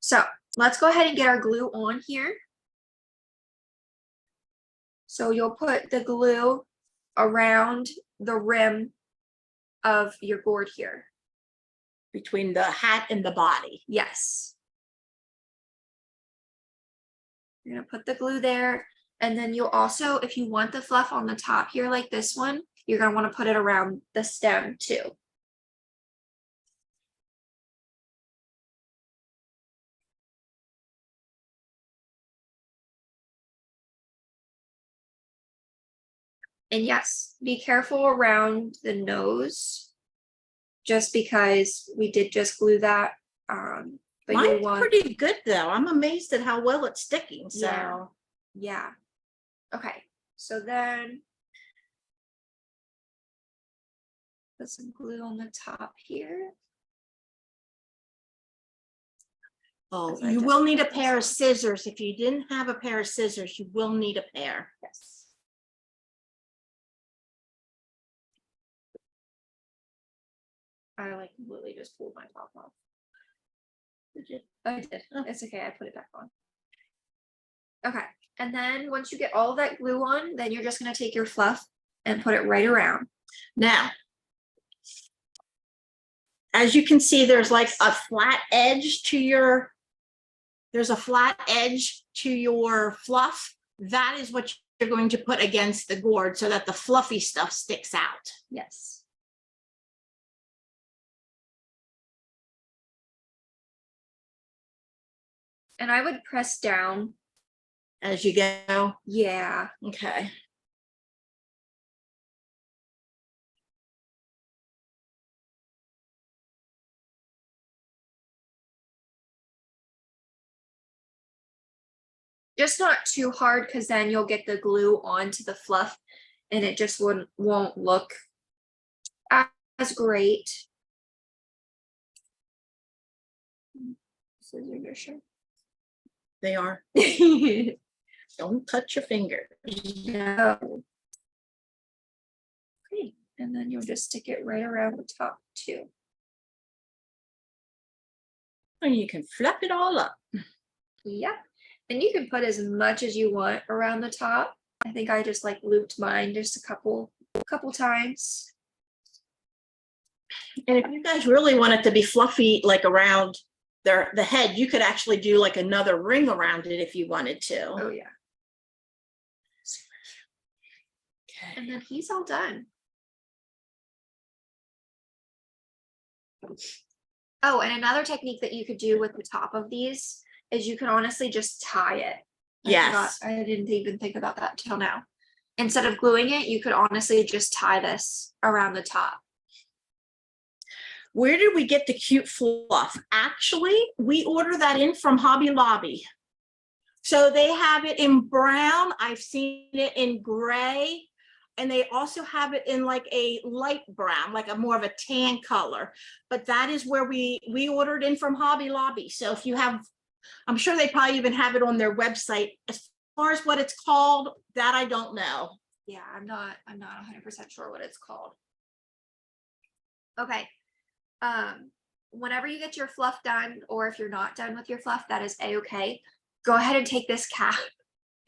So let's go ahead and get our glue on here. So you'll put the glue around the rim of your gourd here. Between the hat and the body. Yes. You're gonna put the glue there, and then you'll also, if you want the fluff on the top here like this one, you're gonna want to put it around the stem too. And yes, be careful around the nose, just because we did just glue that. But you'll Mine's want, pretty good though. I'm amazed at how well it's sticking. So yeah. Okay, so then put some glue on the top here. oh, As I you just will need a put this pair on. of scissors. If you didn't have a pair of scissors, you will need a pair. Yes. I like completely just pulled my top off. Did you? I did. Oh. It's okay. I put it back on. Okay. And then once you get all of that glue on, then you're just going to take your fluff and put it right around. Now, as you can see, there's like a flat edge to your, there's a flat edge to your fluff. That is what you're going to put against the gourd so that the fluffy stuff sticks out. Yes. And I would press down. As you go. Yeah. Okay. Just not too hard, because then you'll get the glue onto the fluff and it just won't look as great. Scissors are sharp. They are. Don't touch your finger. No. Okay, and then you'll just stick it right around the top too. And you can flap it all up. Yeah, and you can put as much as you want around the top. I think I just like looped mine just a couple times. And if you guys really want it to be fluffy, like around the head, you could actually do like another ring around it if you wanted to. Oh yeah. Okay. And then he's all done. Oh, and another technique that you could do with the top of these is you can honestly just tie it. Yes. I didn't even think about that till now. Instead of gluing it, you could honestly just tie this around the top. Where did we get the cute fluff? Actually, we order that in from Hobby Lobby. So they have it in brown. I've seen it in gray. And they also have it in like a light brown, like a more of a tan color. But that is where we ordered in from Hobby Lobby. So if you have, I'm sure they probably even have it on their website. As far as what it's called, that I don't know. Yeah, I'm not 100% sure what it's called. Okay. Whenever you get your fluff done, or if you're not done with your fluff, that is a-okay. Go ahead and take this cap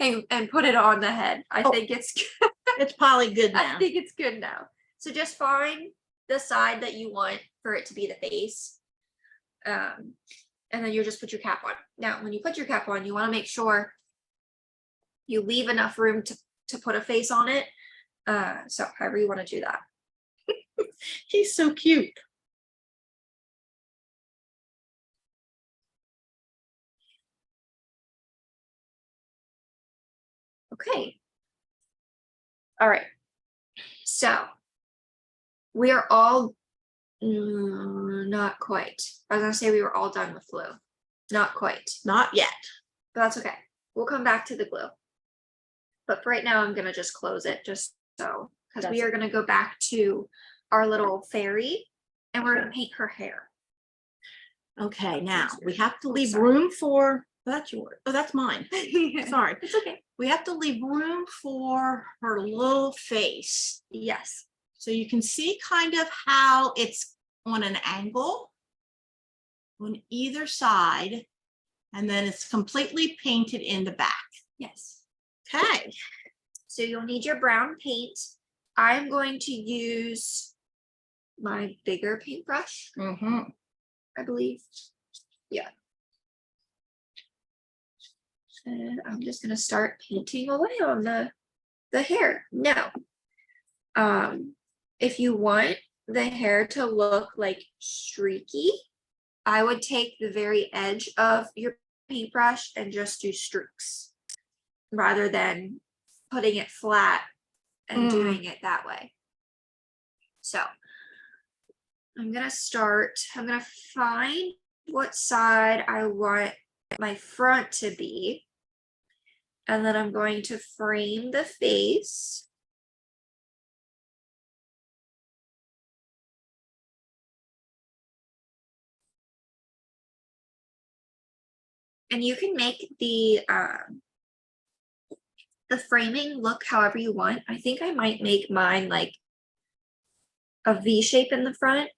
and put it on the head. I think it's It's probably good now. I think it's good now. So just find the side that you want for it to be the face. And then you just put your cap on. Now, when you put your cap on, you want to make sure you leave enough room to put a face on it. So however you want to do that. He's so cute. Okay. All right. So we are all not quite. I was gonna say we were all done with glue. Not quite. Not yet. But that's okay. We'll come back to the glue. But for right now, I'm gonna just close it just so, because we are gonna go back to our little fairy and we're gonna paint her hair. Okay, now we have to Oh, leave sorry. room for, that's yours. Oh, that's mine. Sorry. It's okay. We have to leave room for her little face. Yes. So you can see kind of how it's on an angle on either side, and then it's completely painted in the back. Yes. Okay. So you'll need your brown paint. I'm going to use my bigger paintbrush, I believe. Yeah. And I'm just gonna start painting away on the hair. Now, if you want the hair to look like streaky, I would take the very edge of your paintbrush and just do streaks rather than putting it flat and doing it that way. So I'm gonna find what side I want my front to be. And then I'm going to frame the face. And you can make the framing look however you want. I think I might make mine like a V shape in the front,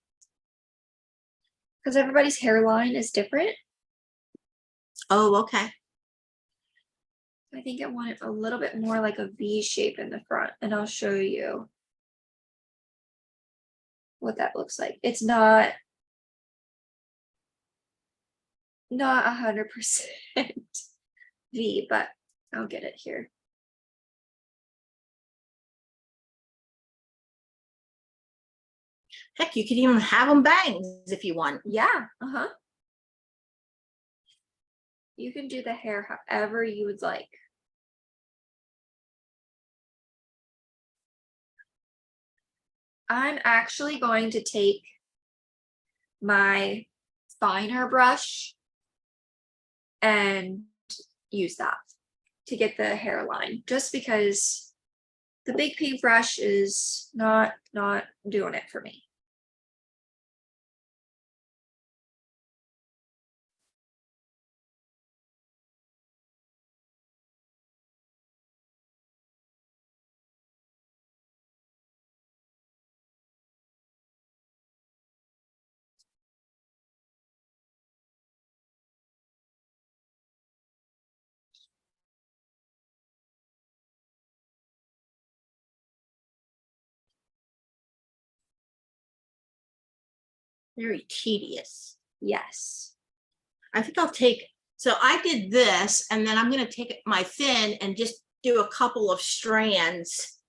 because everybody's hairline is different. Oh, okay. I think I want it a little bit more like a V shape in the front, and I'll show you what that looks like. It's not 100% V, but I'll get it here. Heck, you could even have them bangs if you want. Yeah, you can do the hair however you would like. I'm actually going to take my finer brush and use that to get the hairline, just because the big paintbrush is not doing it for me. Very tedious. Yes. I think I'll take, so I did this, and then I'm going to take my thin and just do a couple of strands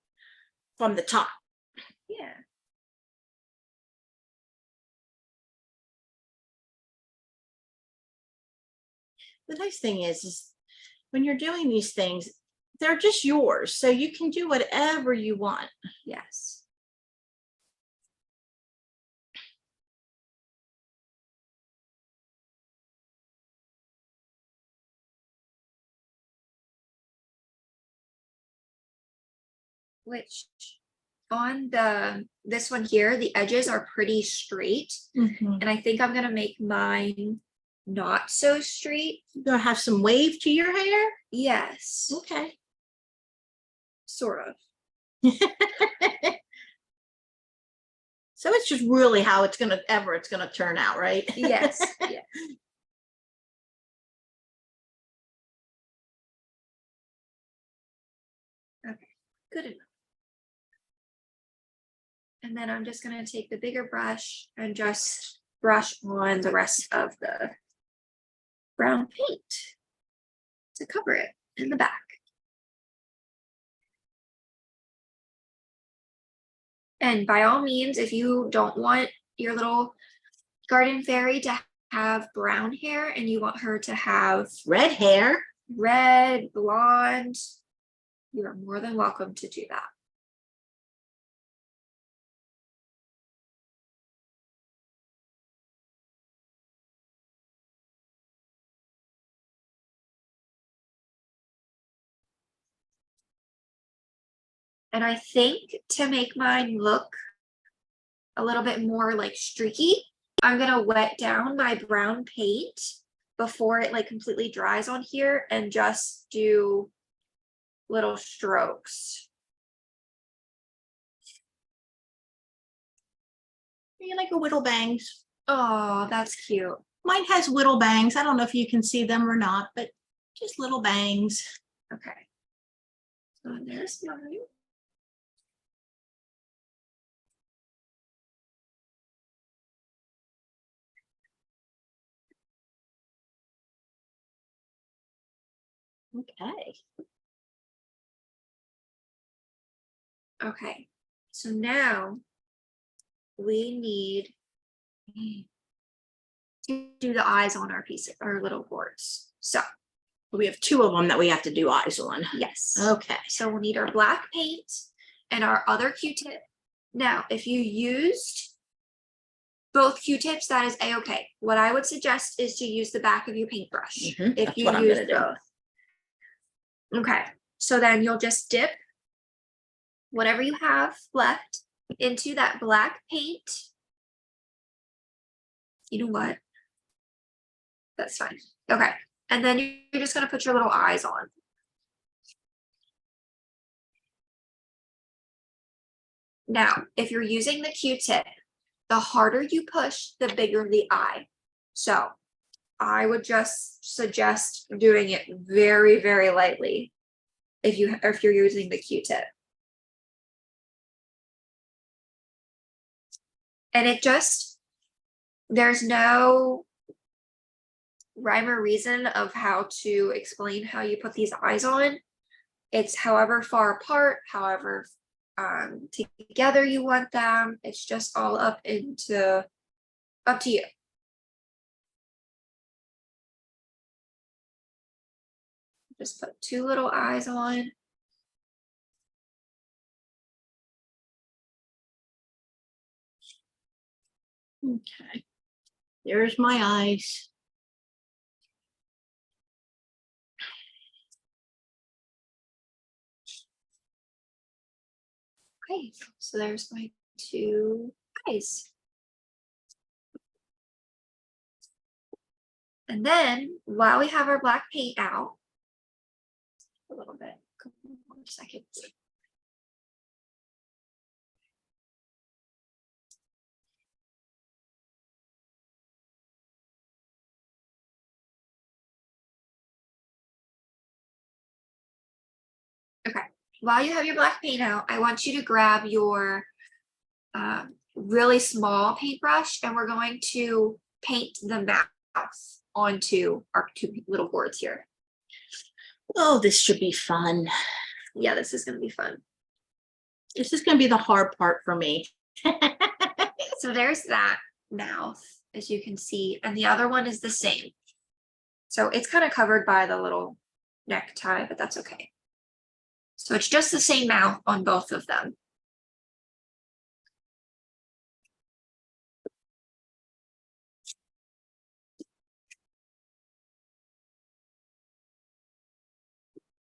from the top. Yeah. The nice thing is when you're doing these things, they're just yours. So you can do whatever you want. Yes. Which on this one here, the edges are pretty straight. And I think I'm gonna make mine not so straight. You're gonna have some wave to your hair? Yes. Okay. Sort of. So it's just really how it's gonna turn out, right? Yes. Yeah. Okay, good enough. And then I'm just gonna take the bigger brush and just brush on the rest of the brown paint to cover it in the back. And by all means, if you don't want your little garden fairy to have brown hair and you want her to have Red hair. red, blonde, you are more than welcome to do that. And I think to make mine look a little bit more like streaky, I'm gonna wet down my brown paint before it like completely dries on here and just do little strokes. You like a whittle bangs. Oh, that's cute. Mine has whittle bangs. I don't know if you can see them or not, but just little bangs. Okay. So there's mine. Okay. Okay. So now we need to do the eyes on our piece, our little gourds. So We have two of them that we have to do eyes on. yes. Okay. So we'll need our black paint and our other Q-tip. Now, if you used both Q-tips, that is a-okay. What I would suggest is to use the back of your paintbrush if That's you what I'm use gonna do. both. Okay, so then you'll just dip whatever you have left into that black paint. You know what? That's fine. Okay, and then you're just gonna put your little eyes on. Now, if you're using the Q-tip, the harder you push, the bigger the eye. So I would just suggest doing it very, very lightly if you're using the Q-tip. And it just, there's no rhyme or reason of how to explain how you put these eyes on. It's however far apart, however together you want them. It's just all up to you. Just put two little eyes on. Okay. There's my eyes. Okay, so there's my two eyes. And then while we have our black paint out, a little bit, a couple more seconds. Okay, while you have your black paint out, I want you to grab your really small paintbrush and we're going to paint the mouth onto our two little boards here. Oh, this should be fun. Yeah, this is going to be fun. This is going to be the hard part for me. So there's that mouth, as you can see, and the other one is the same. So it's kind of covered by the little necktie, but that's okay. So it's just the same mouth on both of them.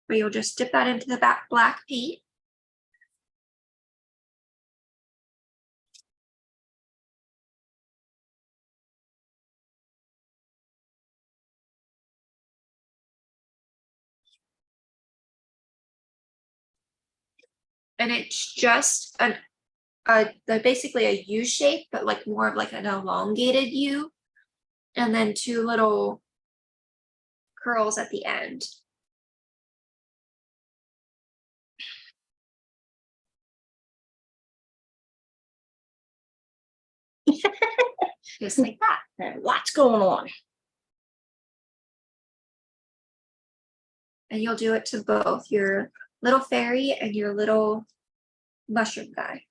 But you'll just dip that into the black paint. And it's just basically a U shape, but like more of like an elongated U. And then two little curls at the end. Just like that. And lots going on. And you'll do it to both your little fairy and your little mushroom guy.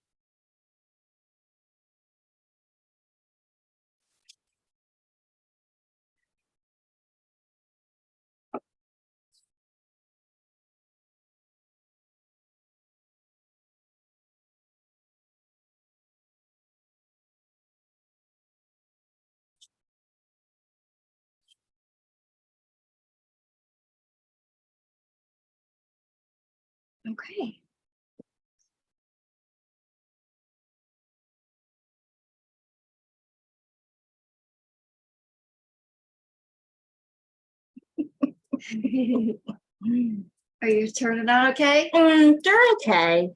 Okay. Are you turning out okay? They're okay.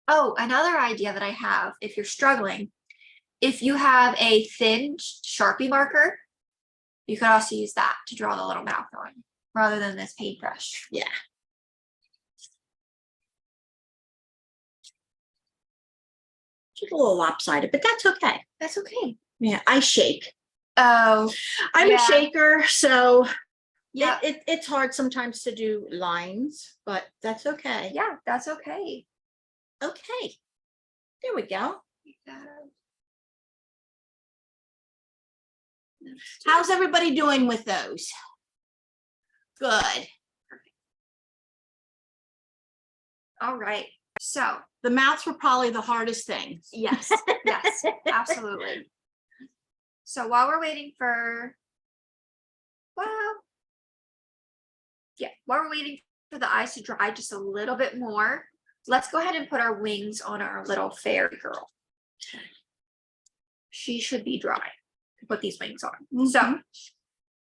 Oh, another idea that I have, if you're struggling, if you have a thin Sharpie marker, you could also use that to draw the little mouth on, rather than this paintbrush. Yeah. Just a little lopsided, but that's okay. That's okay. Yeah, I shake. Oh, I'm a yeah. shaker, so Yeah, it's hard sometimes to do lines, but that's okay. yeah, that's okay. Okay. There we go. How's everybody doing with those? Good. All right. So, The mouths were probably the hardest thing. yes, yes, absolutely. So while we're waiting for, while we're waiting for the eyes to dry just a little bit more, let's go ahead and put our wings on our little fairy girl. She should be dry to put these wings on. So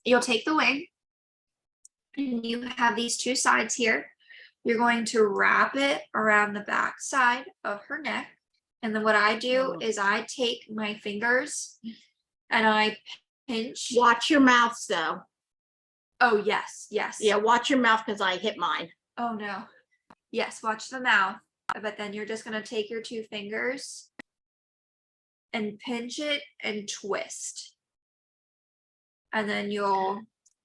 you'll take the wing and you have these two sides here. You're going to wrap it around the back side of her neck. And then what I do is I take my fingers and I pinch. Watch your mouths though. Oh, yes, yes. Yeah, watch your mouth because I hit mine. Oh, no. Yes, watch the mouth. But then you're just going to take your two fingers and pinch it and twist. And then you'll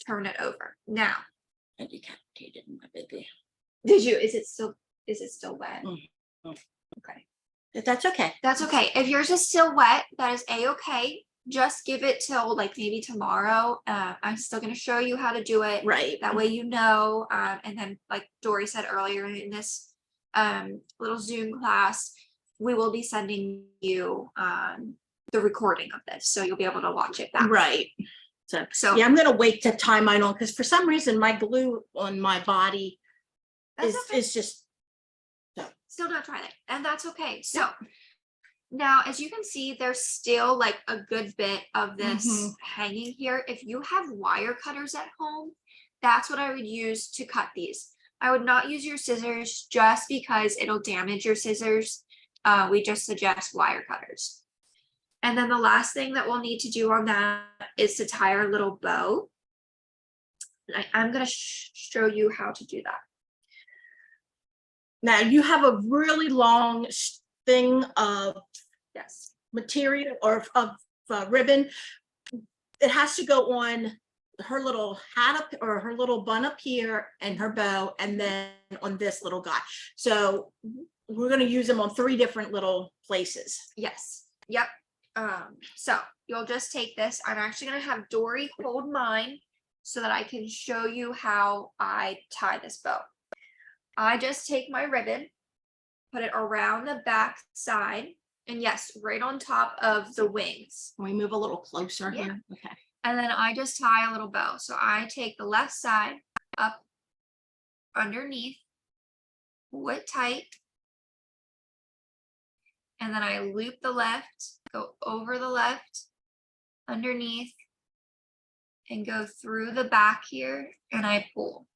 turn it over. Now. I decapitated my baby. Did you? Is it still wet? Okay. That's okay. That's okay. If yours is still wet, that is a-okay. Just give it till like maybe tomorrow. I'm still going to show you how to do it. Right. That way you know. And then like Dori said earlier in this little Zoom class, we will be sending you the recording of this. So you'll be able to watch it back. Right. So yeah, I'm going to wait to tie mine on because for some reason my glue on my body is just. Still don't try that. And that's okay. So now, as you can see, there's still like a good bit of this hanging here. If you have wire cutters at home, that's what I would use to cut these. I would not use your scissors just because it'll damage your scissors. We just suggest wire cutters. And then the last thing that we'll need to do on that is to tie our little bow. I'm going to show you how to do that. Now you have a really long thing of material or of ribbon. It has to go on her little hat up or her little bun up here and her bow, and then on this little guy. So we're going to use them on 3 different little places. Yes. Yep. So you'll just take this. I'm actually going to have Dori hold mine so that I can show you how I tie this bow. I just take my ribbon, put it around the back side, and yes, right on top of the wings. Can we move a little closer here? Okay. And then I just tie a little bow. So I take the left side up underneath, pull it tight, and then I loop the left, go over the left, underneath, and go through the back here, and I pull.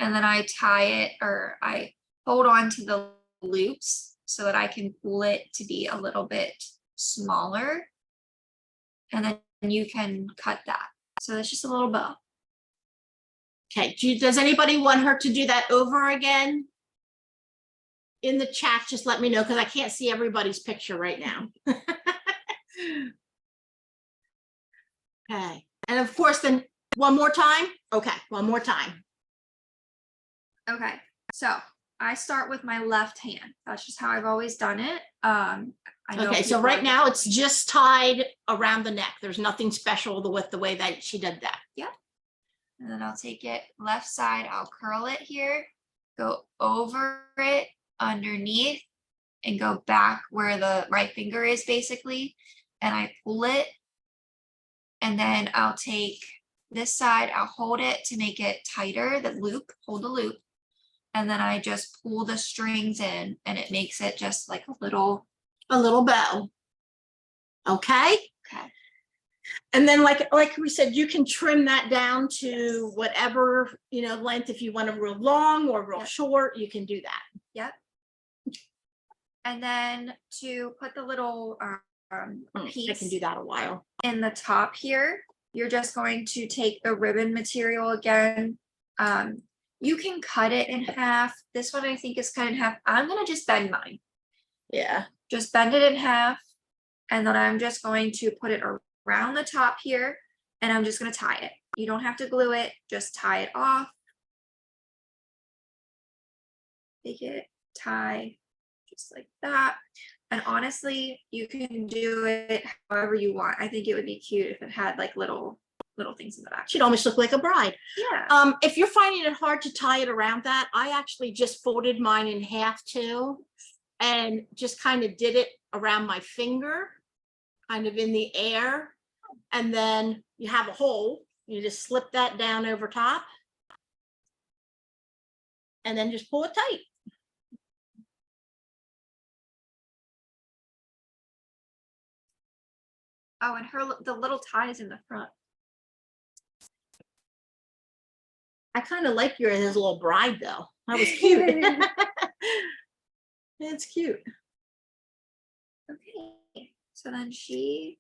And then I tie it, or I hold on to the loops so that I can pull it to be a little bit smaller. And then you can cut that. So that's just a little bow. Okay, does anybody want her to do that over again? In the chat, just let me know because I can't see everybody's picture right now. Okay, and of course, then one more time. Okay, one more time. Okay, so I start with my left hand. That's just how I've always done it. Okay, so right now it's just tied around the neck. There's nothing special with the way that she did that. Yeah. And then I'll take it left side, I'll curl it here, go over it, underneath, and go back where the right finger is basically. And I pull it. And then I'll take this side, I'll hold it to make it tighter, the loop, hold the loop. And then I just pull the strings in and it makes it just like a little bow. Okay. Okay. And then like we said, you can trim that down to whatever, length. If you want them real long or real short, you can do that. Yep. And then to put the little piece, I can do that a while. In the top here, you're just going to take the ribbon material again. You can cut it in half. This one I think is cut in half. I'm gonna just bend mine. Yeah. Just bend it in half. And then I'm just going to put it around the top here, and I'm just gonna tie it. You don't have to glue it, just tie it off. Take it, tie, just like that. And honestly, you can do it however you want. I think it would be cute if it had like little things in the back. She'd almost look like a bride. Yeah. If you're finding it hard to tie it around that, I actually just folded mine in half too, and just kind of did it around my finger, kind of in the air. And then you have a hole, you just slip that down over top and then just pull it tight. Oh, and the little tie is in the front. I kind of like yours as a little bride though. That was cute. It's cute. Okay, so then she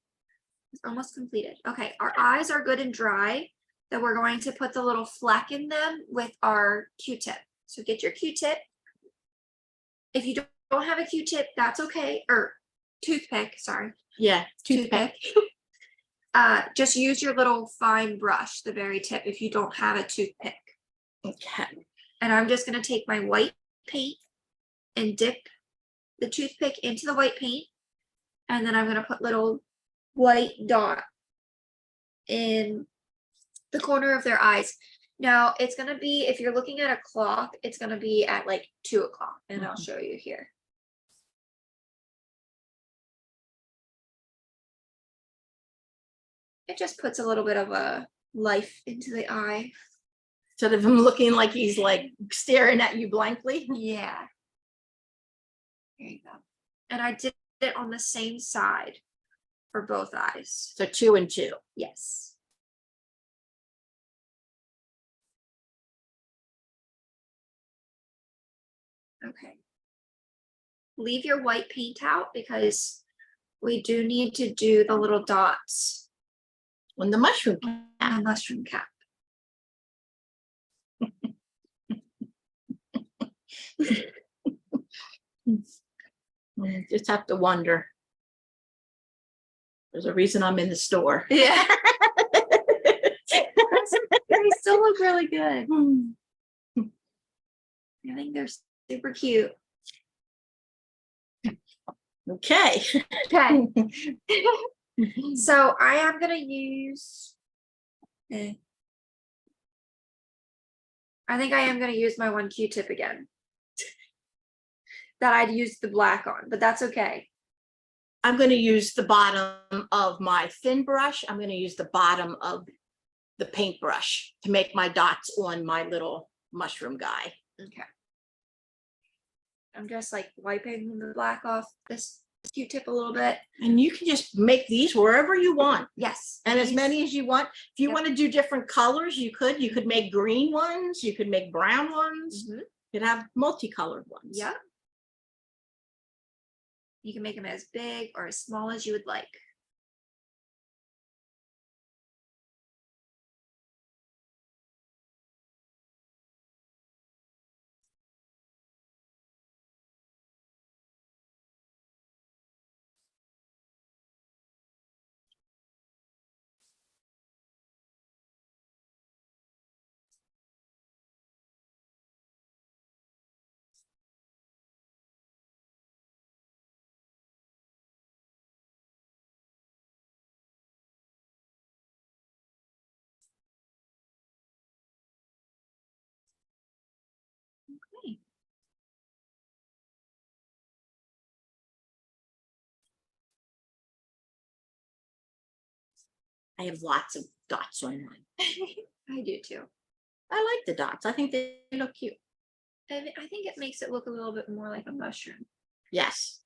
is almost completed. Okay, our eyes are good and dry. Then we're going to put the little fleck in them with our Q-tip. So get your Q-tip. If you don't have a Q-tip, that's okay. Or toothpick, sorry. Yeah, toothpick. Just use your little fine brush, the very tip, if you don't have a toothpick. Okay. And I'm just going to take my white paint and dip the toothpick into the white paint. And then I'm going to put little white dot in the corner of their eyes. Now it's going to be, if you're looking at a clock, it's going to be at like 2 o'clock, and I'll show you here. It just puts a little bit of a life into the eye. Instead of him looking like he's like staring at you blankly. Yeah. There you go. And I did it on the same side for both eyes. So 2 and 2. Yes. Okay. Leave your white paint out because we do need to do the little dots On the mushroom. on the mushroom cap. Just have to wonder. There's a reason I'm in the store. Yeah. They still look really good. I think they're super cute. Okay. Okay. So I am gonna use. I think I am gonna use my one Q-tip again. That I'd used the black on, but that's okay. I'm going to use the bottom of my thin brush. I'm going to use the bottom of the paintbrush to make my dots on my little mushroom guy. Okay. I'm just like wiping the black off this Q-tip a little bit. And you can just make these wherever you want. Yes. And as many as you want. If you Yep. want to do different colors, you could make green ones. You could make brown ones. Mm-hmm. You could have multicolored ones. Yeah. You can make them as big or as small as you would like. Okay. I have lots of dots on mine. I do too. I like the dots. I think they look cute. And I think it makes it look a little bit more like a mushroom. Yes.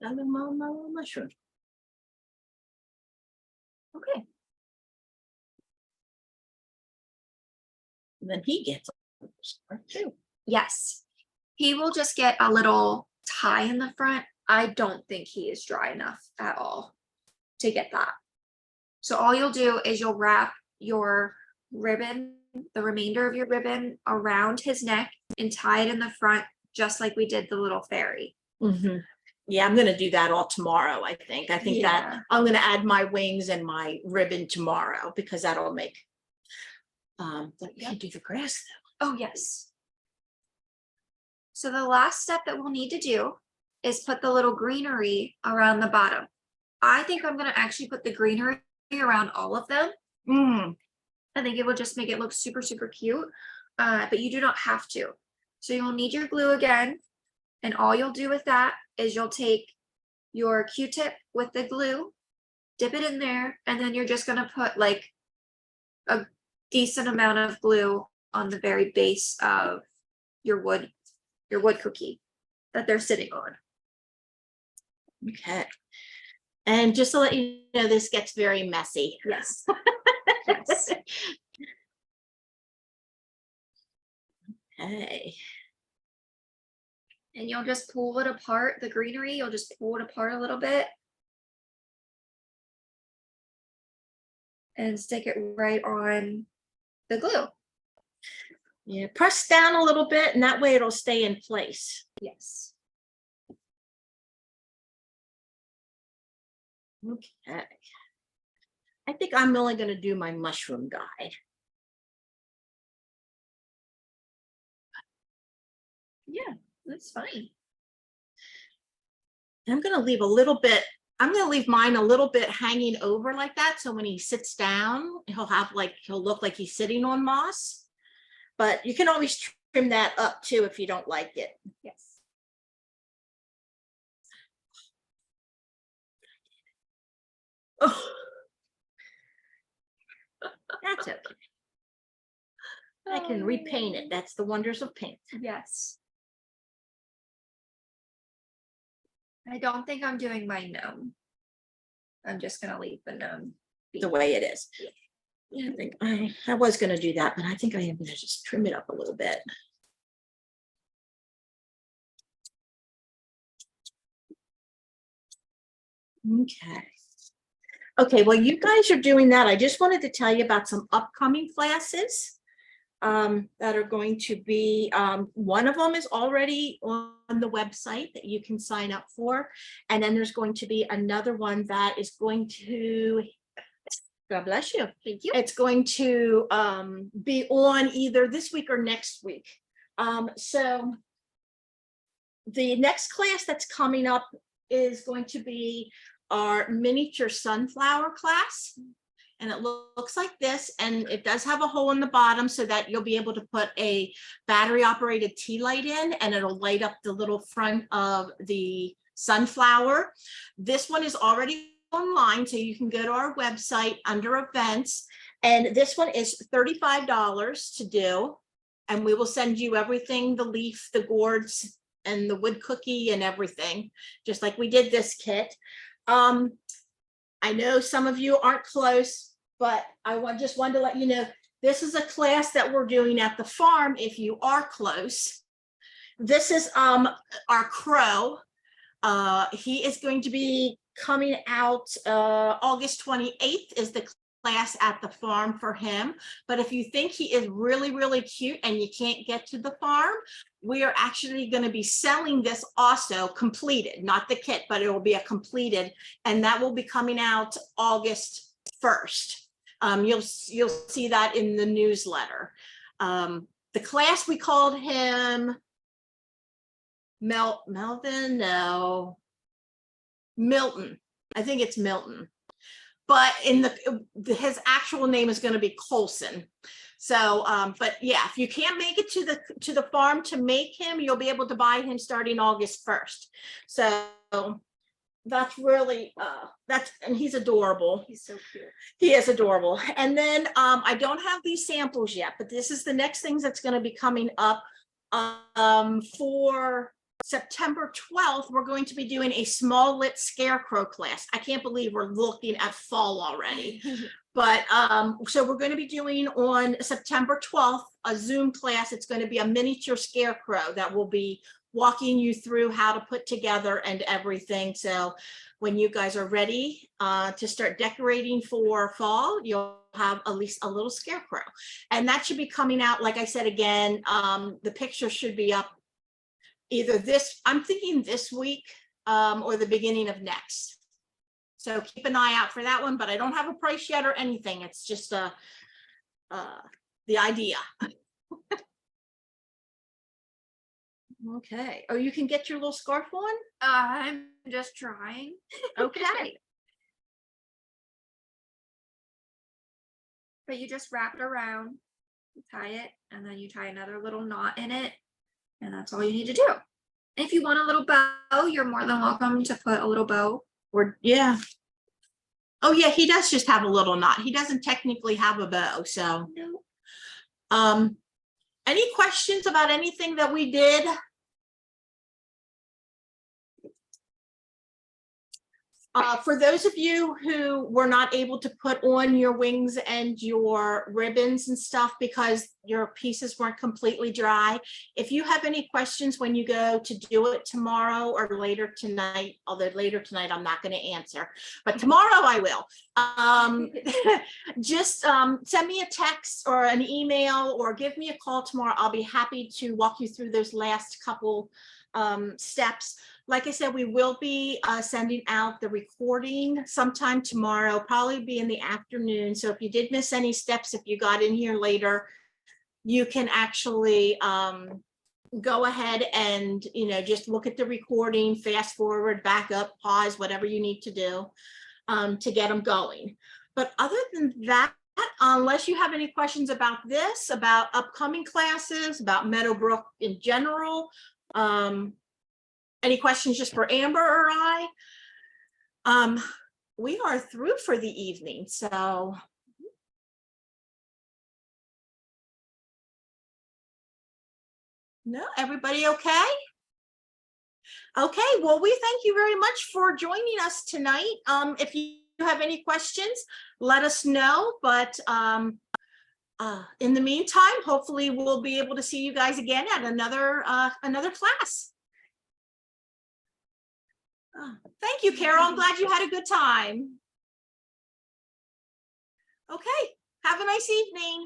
Mushroom. Okay. And then he gets a star too. Yes. He will just get a little tie in the front. I don't think he is dry enough at all to get that. So all you'll do is you'll wrap your ribbon, the remainder of your ribbon, around his neck and tie it in the front, just like we did the little fairy. Mm-hmm. Yeah, I'm gonna do that all tomorrow, I think. I think that Yeah. I'm gonna add my wings and my ribbon tomorrow because that'll make we can do the grass Oh, yes. So the last step that we'll need to do is put the little greenery around the bottom. I think I'm gonna actually put the greenery around all of them. though. I think it will just make it look super, super cute, but you do not have to. So you'll need your glue again, and all you'll do with that is you'll take your Q-tip with the glue, dip it in there, and then you're just gonna put like a decent amount of glue on the very base of your wood cookie that they're sitting on. Okay. And just to let you know, this gets very messy. Yes. Yes. Okay. And you'll just pull it apart, the greenery, you'll just pull it apart a little bit. And stick it right on the glue. Yeah, press down a little bit and that way it'll stay in place. Yes. Okay. I think I'm only going to do my mushroom guide. Yeah, that's fine. I'm going to leave a little bit. I'm going to leave mine a little bit hanging over like that. So when he sits down, he'll look like he's sitting on moss. But you can always trim that up too if you don't like it. Yes. Oh. That's okay. I can repaint it. That's the wonders of paint. Yes. I don't think I'm doing my gnome. I'm just gonna leave the gnome The way it is. Yeah, I think I was going to do that, but I think I am going to just trim it up a little bit. Okay. Okay, well, you guys are doing that. I just wanted to tell you about some upcoming classes that are going to be, one of them is already on the website that you can sign up for. And then there's going to be another one that is going to, God bless you. Thank you. It's going to be on either this week or next week. So the next class that's coming up is going to be our miniature sunflower class. And it looks like this, and it does have a hole in the bottom so that you'll be able to put a battery operated tea light in and it'll light up the little front of the sunflower. This one is already online, so you can go to our website under events. And this one is $35 to do. And we will send you everything, the leaf, the gourds, and the wood cookie and everything, just like we did this kit. I know some of you aren't close, but I just wanted to let you know, this is a class that we're doing at the farm if you are close. This is our crow. He is going to be coming out August 28th is the class at the farm for him. But if you think he is really, really cute and you can't get to the farm, we are actually going to be selling this also completed, not the kit, but it will be a completed, and that will be coming out August 1st. You'll see that in the newsletter. The class, we called him Melvin, no, Milton. I think it's Milton, but in his actual name is going to be Colson. So, but yeah, if you can't make it to the farm to make him, you'll be able to buy him starting August 1st. So that's really, and he's adorable. He's so cute. He is adorable. And then I don't have these samples yet, but this is the next things that's going to be coming up for September 12th, we're going to be doing a small lit scarecrow class. I can't believe we're looking at fall already. But so we're going to be doing on September 12th, a Zoom class. It's going to be a miniature scarecrow that will be walking you through how to put together and everything. So when you guys are ready to start decorating for fall, you'll have at least a little scarecrow. And that should be coming out, like I said, again, the picture should be up either I'm thinking this week or the beginning of next. So keep an eye out for that one, but I don't have a price yet or anything. It's just the idea. Okay. Oh, you can get your little scarf on? I'm just trying. Okay. But you just wrap it around, you tie it, and then you tie another little knot in it, and that's all you need to do. If you want a little bow, you're more than welcome to put a little bow. Or yeah. Oh yeah, he does just have a little knot. He doesn't technically have a bow. So No. Any questions about anything that we did? For those of you who were not able to put on your wings and your ribbons and stuff because your pieces weren't completely dry, if you have any questions when you go to do it tomorrow or later tonight, although later tonight I'm not going to answer, but tomorrow I will. Just send me a text or an email or give me a call tomorrow. I'll be happy to walk you through those last couple steps. Like I said, we will be sending out the recording sometime tomorrow, probably be in the afternoon. So if you did miss any steps, if you got in here later, you can actually go ahead and, just look at the recording, fast forward, back up, pause, whatever you need to do to get them going. But other than that, unless you have any questions about this, about upcoming classes, about Meadowbrook in general, any questions just for Amber or I? We are through for the evening, so. No, everybody okay? Okay, well, we thank you very much for joining us tonight. If you have any questions, let us know, but in the meantime, hopefully we'll be able to see you guys again at another class. Thank you, Carol. I'm glad you had a good time. Okay, have a nice evening.